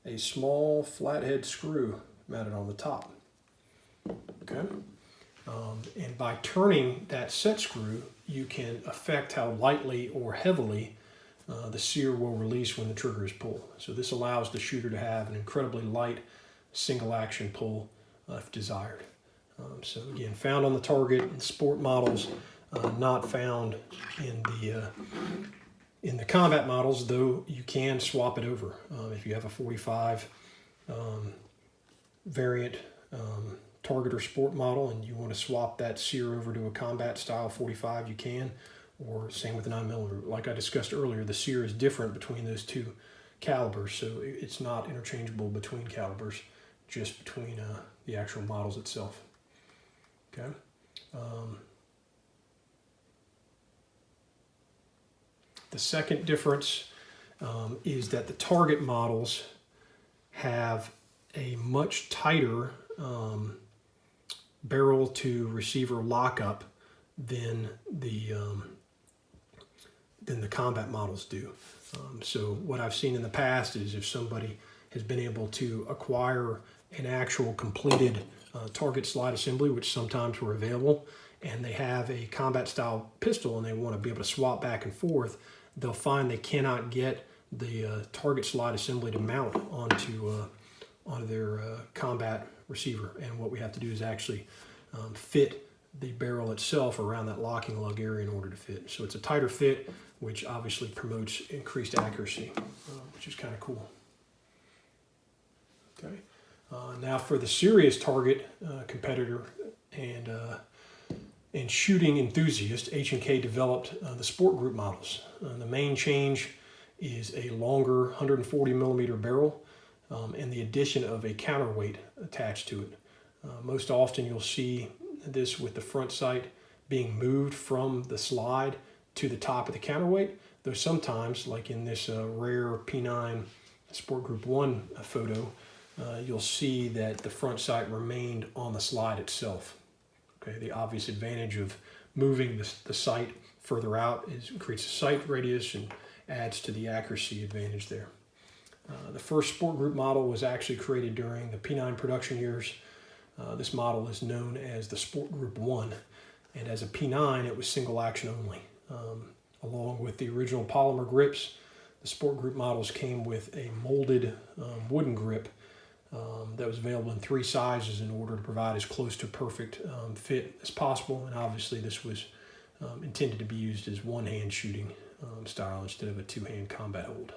a small flathead screw mounted on the top. Okay, and by turning that set screw, you can affect how lightly or heavily the sear will release when the trigger is pulled. So this allows the shooter to have an incredibly light single action pull if desired. So again, found on the target and sport models, not found in the combat models, though you can swap it over. If you have a 45 variant target or sport model and you want to swap that sear over to a combat style 45, you can, or same with the 9mm. Like I discussed earlier, the sear is different between those two calibers, so it's not interchangeable between calibers, just between the actual models itself. Okay. The second difference is that the target models have a much tighter barrel to receiver lockup than the combat models do. So what I've seen in the past is if somebody has been able to acquire an actual completed target slide assembly, which sometimes were available, and they have a combat style pistol and they want to be able to swap back and forth, they'll find they cannot get the target slide assembly to mount onto their combat receiver. And what we have to do is actually fit the barrel itself around that locking lug area in order to fit. So it's a tighter fit, which obviously promotes increased accuracy, which is kind of cool. Okay. Now for the serious target competitor and shooting enthusiast, H&K developed the sport group models. The main change is a longer 140mm barrel and the addition of a counterweight attached to it. Most often you'll see this with the front sight being moved from the slide to the top of the counterweight, though sometimes, like in this rare P9 Sport Group 1 photo, you'll see that the front sight remained on the slide itself. Okay, the obvious advantage of moving the sight further out is increases sight radius and adds to the accuracy advantage there. The first Sport Group model was actually created during the P9 production years. This model is known as the Sport Group 1, and as a P9 it was single action only. Along with the original polymer grips, the Sport Group models came with a molded wooden grip that was available in 3 sizes in order to provide as close to perfect fit as possible, and obviously this was intended to be used as one-hand shooting style instead of a 2-hand combat hold.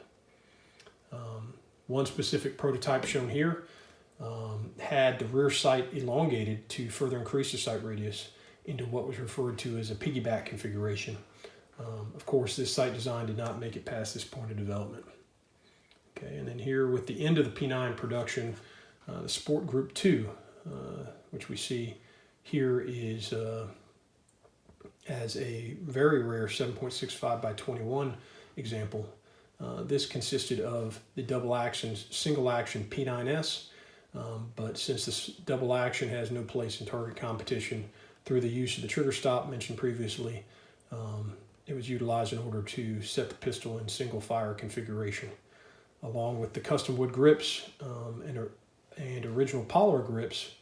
One specific prototype shown here had the rear sight elongated to further increase the sight radius into what was referred to as a piggyback configuration. Of course, this sight design did not make it past this point of development. Okay, and then here with the end of the P9 production, the Sport Group 2, which we see here is as a very rare 7.65 by 21 example. This consisted of the single action P9S, but since this double action has no place in target competition through the use of the trigger stop mentioned previously, it was utilized in order to set the pistol in single fire configuration. Along with the custom wood grips and original polymer grips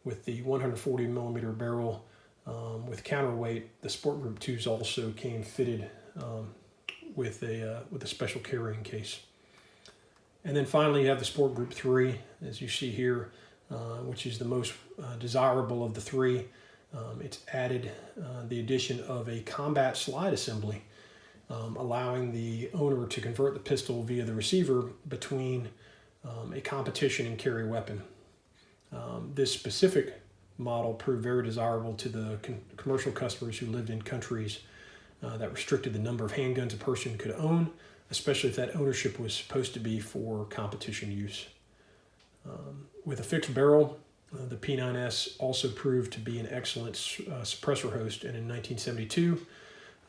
with the 140 millimeter barrel with counterweight, the Sport Group 2s also came fitted with a special carrying case. And then finally you have the Sport Group 3, as you see here, which is the most desirable of the 3. It's added the addition of a combat slide assembly, allowing the owner to convert the pistol via the receiver between a competition and carry weapon. This specific model proved very desirable to the commercial customers who lived in countries that restricted the number of handguns a person could own, especially if that ownership was supposed to be for competition use. With a fixed barrel, the P9S also proved to be an excellent suppressor host, and in 1972,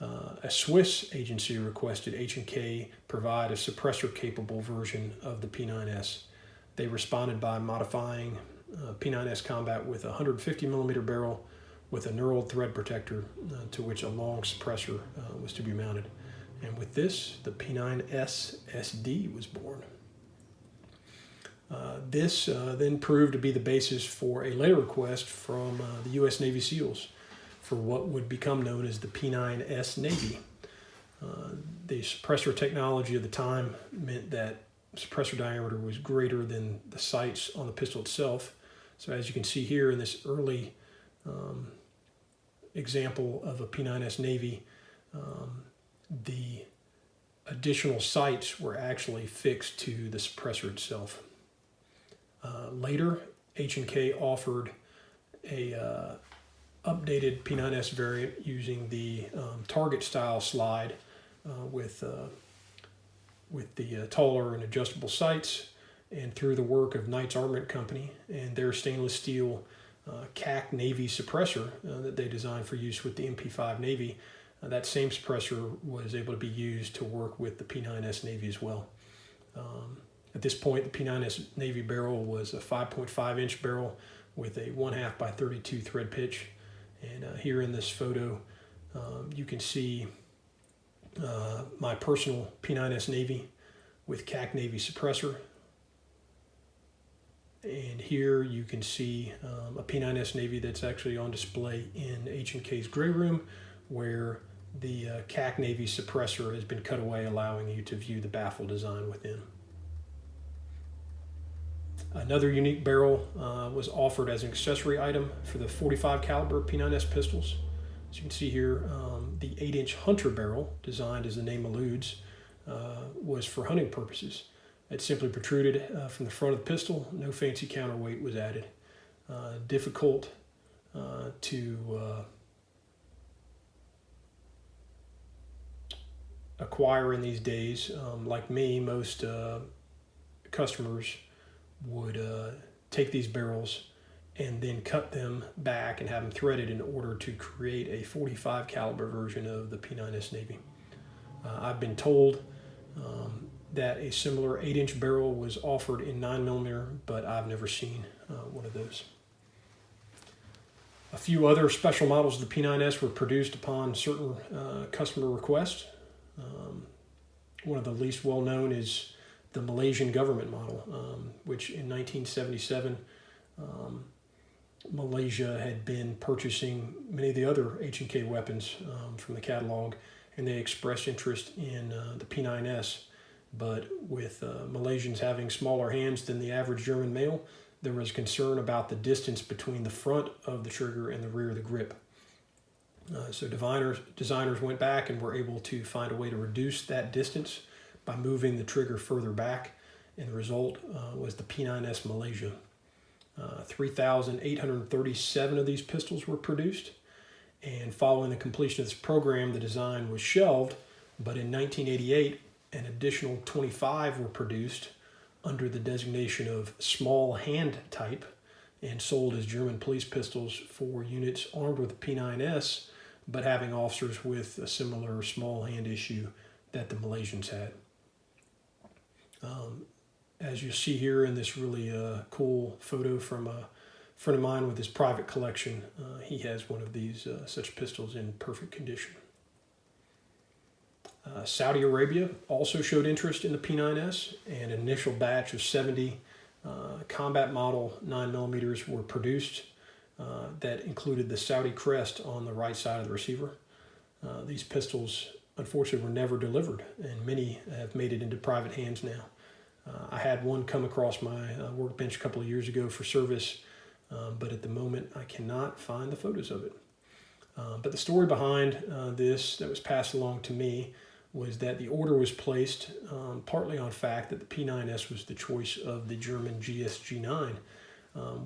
a Swiss agency requested H&K provide a suppressor-capable version of the P9S. They responded by modifying P9S Combat with a 150 millimeter barrel with a knurled thread protector to which a long suppressor was to be mounted. And with this, the P9S SD was born. This then proved to be the basis for a later request from the U.S. Navy SEALs for what would become known as the P9S Navy. The suppressor technology of the time meant that suppressor diameter was greater than the sights on the pistol itself. So as you can see here in this early example of a P9S Navy, the additional sights were actually fixed to the suppressor itself. Later, H&K offered a updated P9S variant using the target style slide with the taller and adjustable sights, and through the work of Knight's Armament Company and their stainless steel CAC Navy suppressor that they designed for use with the MP5 Navy, that same suppressor was able to be used to work with the P9S Navy as well. At this point, the P9S Navy barrel was a 5.5 inch barrel with a 1/2 by 32 thread pitch. And here in this photo, you can see my personal P9S Navy with CAC Navy suppressor. And here you can see a P9S Navy that's actually on display in H&K's gray room, where the CAC Navy suppressor has been cut away, allowing you to view the baffle design within. Another unique barrel was offered as an accessory item for the 45 caliber P9S pistols. As you can see here, the 8-inch Hunter barrel, designed as the name alludes, was for hunting purposes. It simply protruded from the front of the pistol. No fancy counterweight was added. Difficult to acquire in these days. Like me, most customers would take these barrels and then cut them back and have them threaded in order to create a 45 caliber version of the P9S Navy. I've been told that a similar 8-inch barrel was offered in 9mm, but I've never seen one of those. A few other special models of the P9S were produced upon certain customer requests. One of the least well known is the Malaysian government model, which in 1977 Malaysia had been purchasing many of the other H&K weapons from the catalog, and they expressed interest in the P9S. But with Malaysians having smaller hands than the average German male, there was concern about the distance between the front of the trigger and the rear of the grip. So designers went back and were able to find a way to reduce that distance by moving the trigger further back, and the result was the P9S Malaysia. 3,837 of these pistols were produced, and following the completion of this program, the design was shelved, but in 1988, an additional 25 were produced under the designation of small hand type and sold as German police pistols for units armed with P9S, but having officers with a similar small hand issue that the Malaysians had. As you see here in this really cool photo from a friend of mine with his private collection, he has one of these such pistols in perfect condition. Saudi Arabia also showed interest in the P9S, and an initial batch of 70 combat model 9mm were produced that included the Saudi crest on the right side of the receiver. These pistols, unfortunately, were never delivered, and many have made it into private hands now. I had one come across my workbench a couple of years ago for service, but at the moment I cannot find the photos of it. But the story behind this that was passed along to me was that the order was placed partly on fact that the P9S was the choice of the German GSG-9,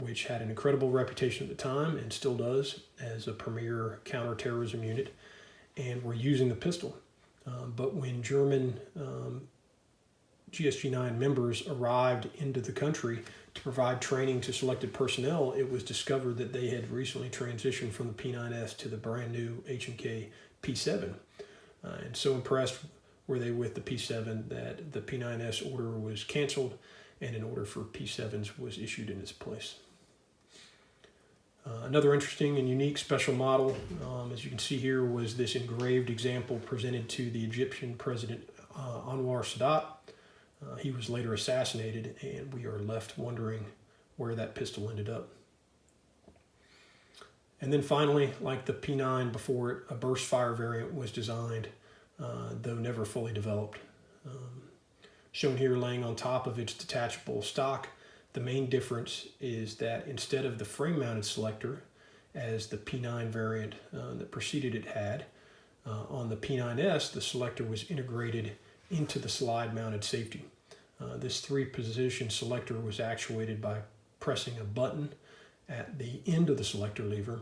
which had an incredible reputation at the time and still does as a premier counterterrorism unit, and were using the pistol. But when German GSG-9 members arrived into the country to provide training to selected personnel, it was discovered that they had recently transitioned from the P9S to the brand new H&K P7. And so impressed were they with the P7 that the P9S order was canceled and an order for P7s was issued in its place. Another interesting and unique special model, as you can see here, was this engraved example presented to the Egyptian President Anwar Sadat. He was later assassinated, and we are left wondering where that pistol ended up. And then finally, like the P9 before it, a burst fire variant was designed, though never fully developed. Shown here laying on top of its detachable stock, the main difference is that instead of the frame-mounted selector, as the P9 variant that preceded it had, on the P9S, the selector was integrated into the slide-mounted safety. This three-position selector was actuated by pressing a button at the end of the selector lever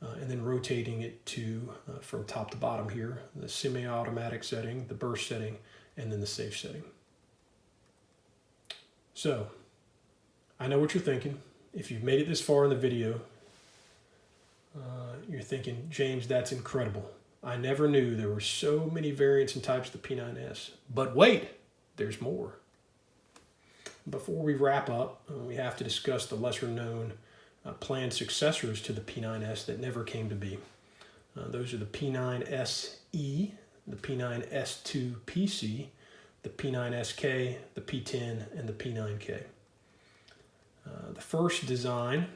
and then rotating it to, from top to bottom here, the semi-automatic setting, the burst setting, and then the safe setting. So, I know what you're thinking. If you've made it this far in the video, you're thinking, James, that's incredible. I never knew there were so many variants and types of the P9S. But wait, there's more. Before we wrap up, we have to discuss the lesser-known planned successors to the P9S that never came to be. Those are the P9SE, the P9S2 PC, the P9SK, the P10, and the P9K. The first design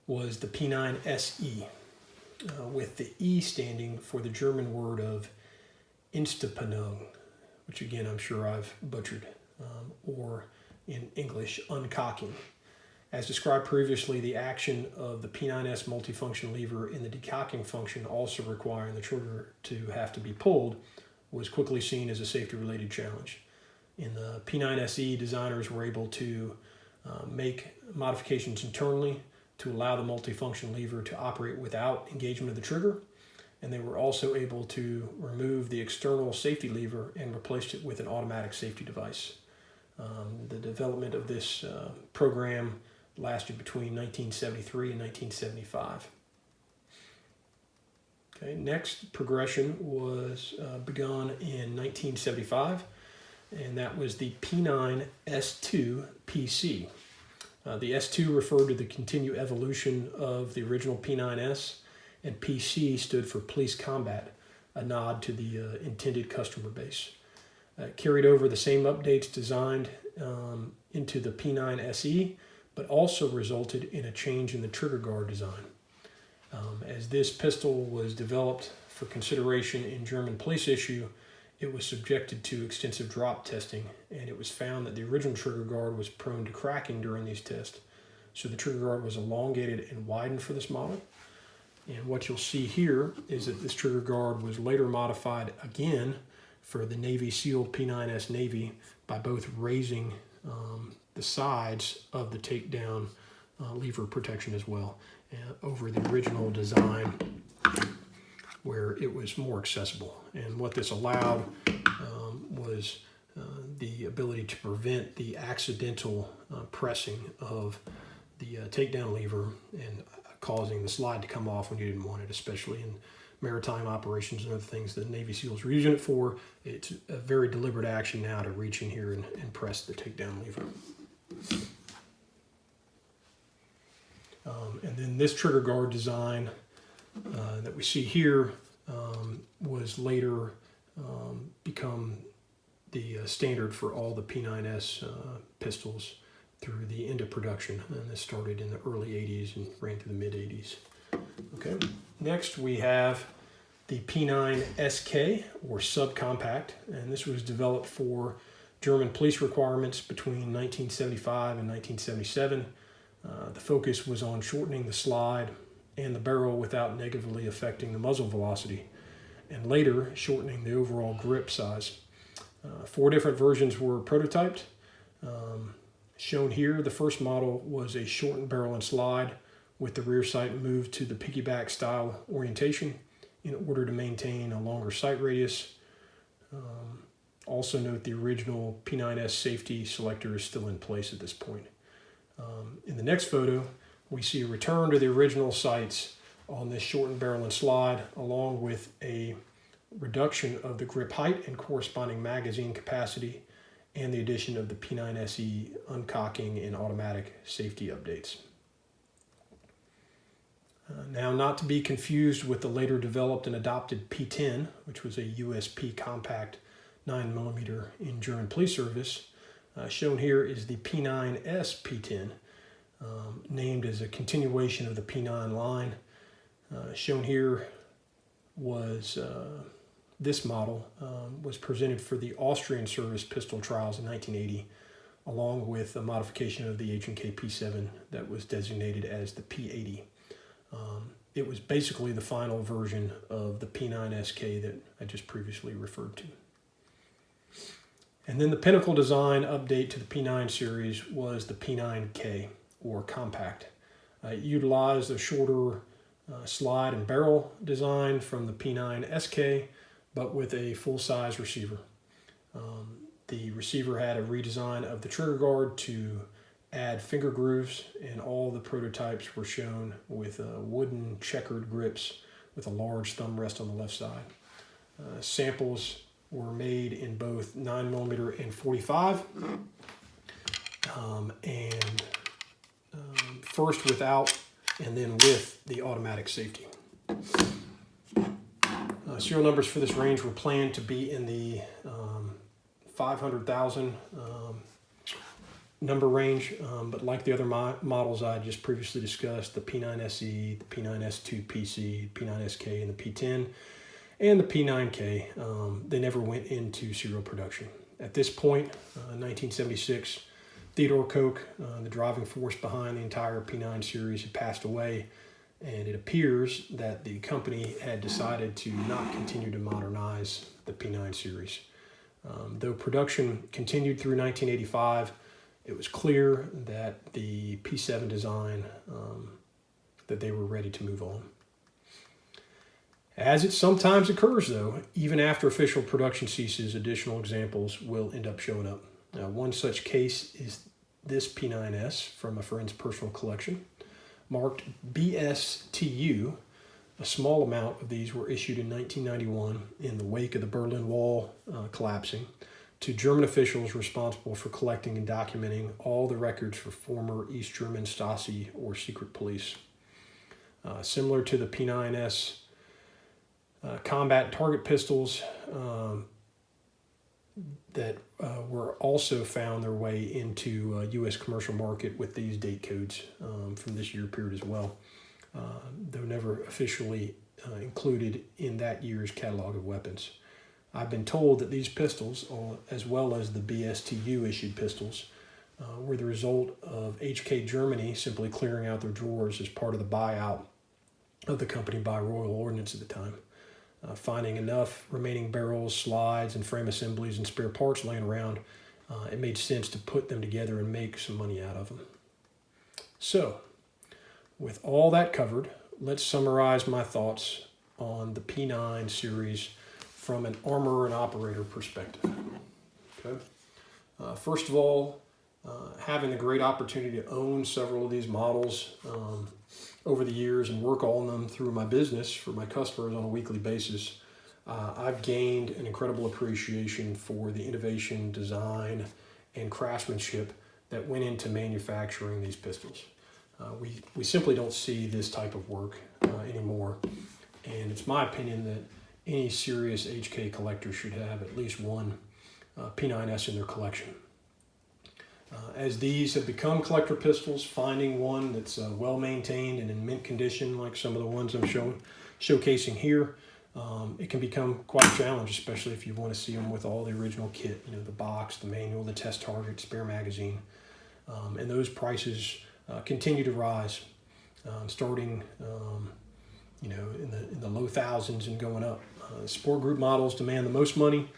was the P9SE, with the E standing for the German word of Instapannung, which again I'm sure I've butchered, or in English, uncocking. As described previously, the action of the P9S multifunction lever in the decocking function, also requiring the trigger to have to be pulled, was quickly seen as a safety-related challenge. In the P9SE, designers were able to make modifications internally to allow the multifunction lever to operate without engagement of the trigger, and they were also able to remove the external safety lever and replace it with an automatic safety device. The development of this program lasted between 1973 and 1975. Okay, next progression was begun in 1975, and that was the P9S2 PC. The S2 referred to the continued evolution of the original P9S, and PC stood for Police Combat, a nod to the intended customer base. Carried over the same updates designed into the P9SE, but also resulted in a change in the trigger guard design. As this pistol was developed for consideration in German police issue, it was subjected to extensive drop testing, and it was found that the original trigger guard was prone to cracking during these tests. So the trigger guard was elongated and widened for this model. And what you'll see here is that this trigger guard was later modified again for the Navy SEAL P9S Navy by both raising the sides of the takedown lever protection as well over the original design where it was more accessible. And what this allowed was the ability to prevent the accidental pressing of the takedown lever and causing the slide to come off when you didn't want it, especially in maritime operations and other things that Navy SEALs were using it for. It's a very deliberate action now to reach in here and press the takedown lever. And then this trigger guard design that we see here was later become the standard for all the P9S pistols through the end of production. And this started in the early 80s and ran through the mid 80s. Okay. Next we have the P9SK, or subcompact, and this was developed for German police requirements between 1975 and 1977. The focus was on shortening the slide and the barrel without negatively affecting the muzzle velocity, and later shortening the overall grip size. 4 different versions were prototyped. Shown here, the first model was a shortened barrel and slide with the rear sight moved to the piggyback style orientation in order to maintain a longer sight radius. Also note the original P9S safety selector is still in place at this point. In the next photo, we see a return to the original sights on this shortened barrel and slide, along with a reduction of the grip height and corresponding magazine capacity, and the addition of the P9SE uncocking and automatic safety updates. Now, not to be confused with the later developed and adopted P10, which was a USP compact 9mm in German police service. Shown here is the P9S P10, named as a continuation of the P9 line. Shown here was this model was presented for the Austrian service pistol trials in 1980, along with a modification of the H&K P7 that was designated as the P80. It was basically the final version of the P9SK that I just previously referred to. And then the pinnacle design update to the P9 series was the P9K, or compact. It utilized a shorter slide and barrel design from the P9SK, but with a full-size receiver. The receiver had a redesign of the trigger guard to add finger grooves, and all the prototypes were shown with wooden checkered grips with a large thumb rest on the left side. Samples were made in both 9mm and 45, and first without and then with the automatic safety. Serial numbers for this range were planned to be in the 500,000 number range, but like the other models I just previously discussed, the P9SE, the P9S2 PC, P9SK, and the P10, and the P9K, they never went into serial production. At this point, 1976, Theodore Koch, the driving force behind the entire P9 series, had passed away, and it appears that the company had decided to not continue to modernize the P9 series. Though production continued through 1985, it was clear that the P7 design, that they were ready to move on. As it sometimes occurs, though, even after official production ceases, additional examples will end up showing up. One such case is this P9S from a friend's personal collection, marked BSTU. A small amount of these were issued in 1991 in the wake of the Berlin Wall collapsing to German officials responsible for collecting and documenting all the records for former East German Stasi or secret police. Similar to the P9S combat target pistols, that were also found their way into U.S. commercial market with these date codes from this year period as well, though never officially included in that year's catalog of weapons. I've been told that these pistols, as well as the BSTU issued pistols, were the result of HK Germany simply clearing out their drawers as part of the buyout of the company by Royal Ordnance at the time. Finding enough remaining barrels, slides, and frame assemblies and spare parts laying around, it made sense to put them together and make some money out of them. So, with all that covered, let's summarize my thoughts on the P9 series from an armorer and operator perspective. Okay. First of all, having the great opportunity to own several of these models over the years and work on them through my business for my customers on a weekly basis, I've gained an incredible appreciation for the innovation, design, and craftsmanship that went into manufacturing these pistols. We simply don't see this type of work anymore, and it's my opinion that any serious HK collector should have at least one P9S in their collection. As these have become collector pistols, finding one that's well maintained and in mint condition, like some of the ones I'm showcasing here, it can become quite a challenge, especially if you want to see them with all the original kit, the box, the manual, the test target, spare magazine. And those prices continue to rise, starting in the low thousands and going up. Sport group models demand the most money,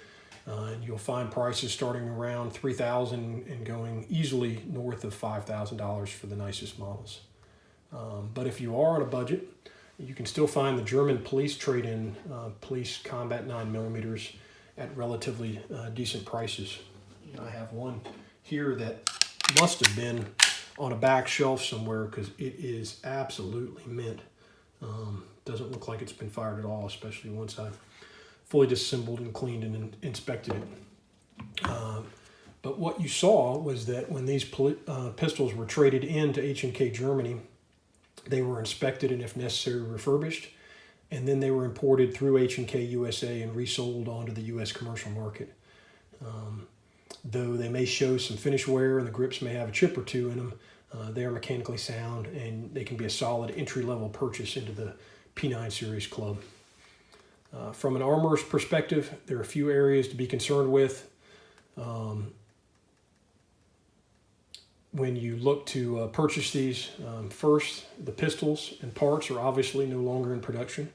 and you'll find prices starting around $3,000 and going easily north of $5,000 for the nicest models. But if you are on a budget, you can still find the German police trade-in police combat 9mm at relatively decent prices. I have one here that must have been on a back shelf somewhere because it is absolutely mint. Doesn't look like it's been fired at all, especially once I've fully disassembled and cleaned and inspected it. But what you saw was that when these pistols were traded into H&K Germany, they were inspected and, if necessary, refurbished, and then they were imported through H&K USA and resold onto the U.S. commercial market. Though they may show some finish wear and the grips may have a chip or two in them, they are mechanically sound and they can be a solid entry-level purchase into the P9 series club. From an armorer's perspective, there are a few areas to be concerned with. When you look to purchase these, first, the pistols and parts are obviously no longer in production,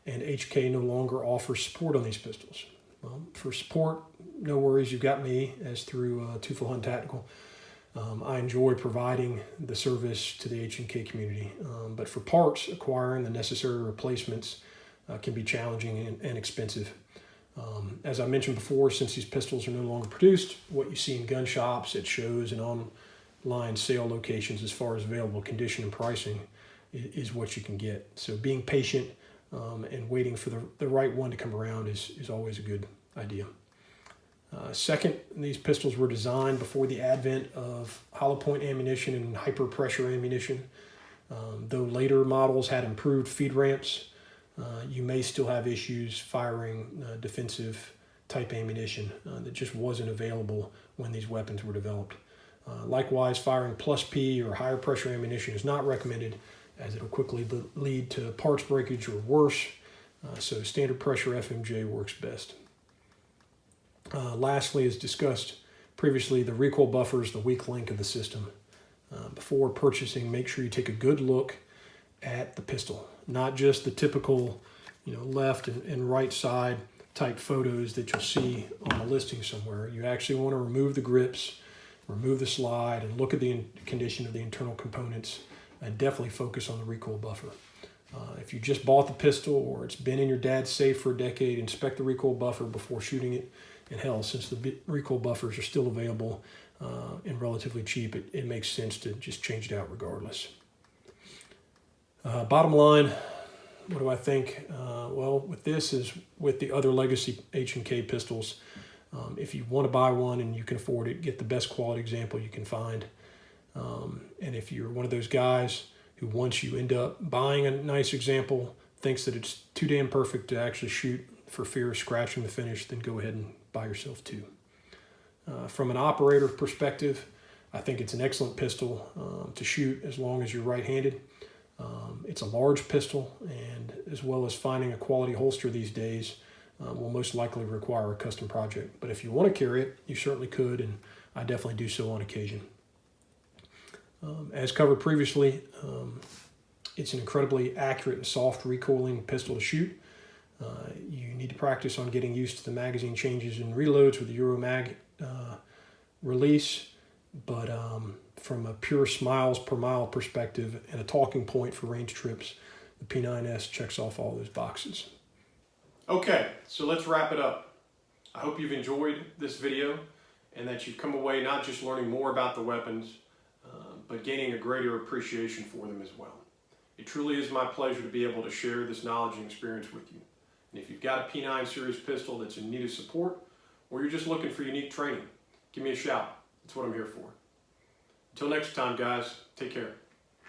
and HK no longer offers support on these pistols. For support, no worries, you've got me, as through Teufelshund Tactical. I enjoy providing the service to the H&K community, but for parts, acquiring the necessary replacements can be challenging and expensive. As I mentioned before, since these pistols are no longer produced, what you see in gun shops, at shows, and online sale locations as far as available condition and pricing is what you can get. So being patient and waiting for the right one to come around is always a good idea. Second, these pistols were designed before the advent of hollow point ammunition and hyper pressure ammunition. Though later models had improved feed ramps, you may still have issues firing defensive type ammunition that just wasn't available when these weapons were developed. Likewise, firing plus P or higher pressure ammunition is not recommended, as it'll quickly lead to parts breakage or worse, so standard pressure FMJ works best. Lastly, as discussed previously, the recoil buffer is the weak link of the system. Before purchasing, make sure you take a good look at the pistol, not just the typical left and right side type photos that you'll see on a listing somewhere. You actually want to remove the grips, remove the slide, and look at the condition of the internal components, and definitely focus on the recoil buffer. If you just bought the pistol or it's been in your dad's safe for a decade, inspect the recoil buffer before shooting it. And hell, since the recoil buffers are still available and relatively cheap, it makes sense to just change it out regardless. Bottom line, what do I think? Well, with this is with the other legacy H&K pistols, if you want to buy one and you can afford it, get the best quality example you can find. And if you're one of those guys who, once you end up buying a nice example, thinks that it's too damn perfect to actually shoot for fear of scratching the finish, then go ahead and buy yourself two. From an operator perspective, I think it's an excellent pistol to shoot as long as you're right-handed. It's a large pistol, and as well as finding a quality holster these days will most likely require a custom project. But if you want to carry it, you certainly could, and I definitely do so on occasion. As covered previously, it's an incredibly accurate and soft recoiling pistol to shoot. You need to practice on getting used to the magazine changes and reloads with the Euromag release, but from a pure smiles per mile perspective and a talking point for range trips, the P9S checks off all those boxes. Okay, so let's wrap it up. I hope you've enjoyed this video and that you've come away not just learning more about the weapons, but gaining a greater appreciation for them as well. It truly is my pleasure to be able to share this knowledge and experience with you. And if you've got a P9 series pistol that's in need of support, or you're just looking for unique training, give me a shout. That's what I'm here for. Until next time, guys, take care.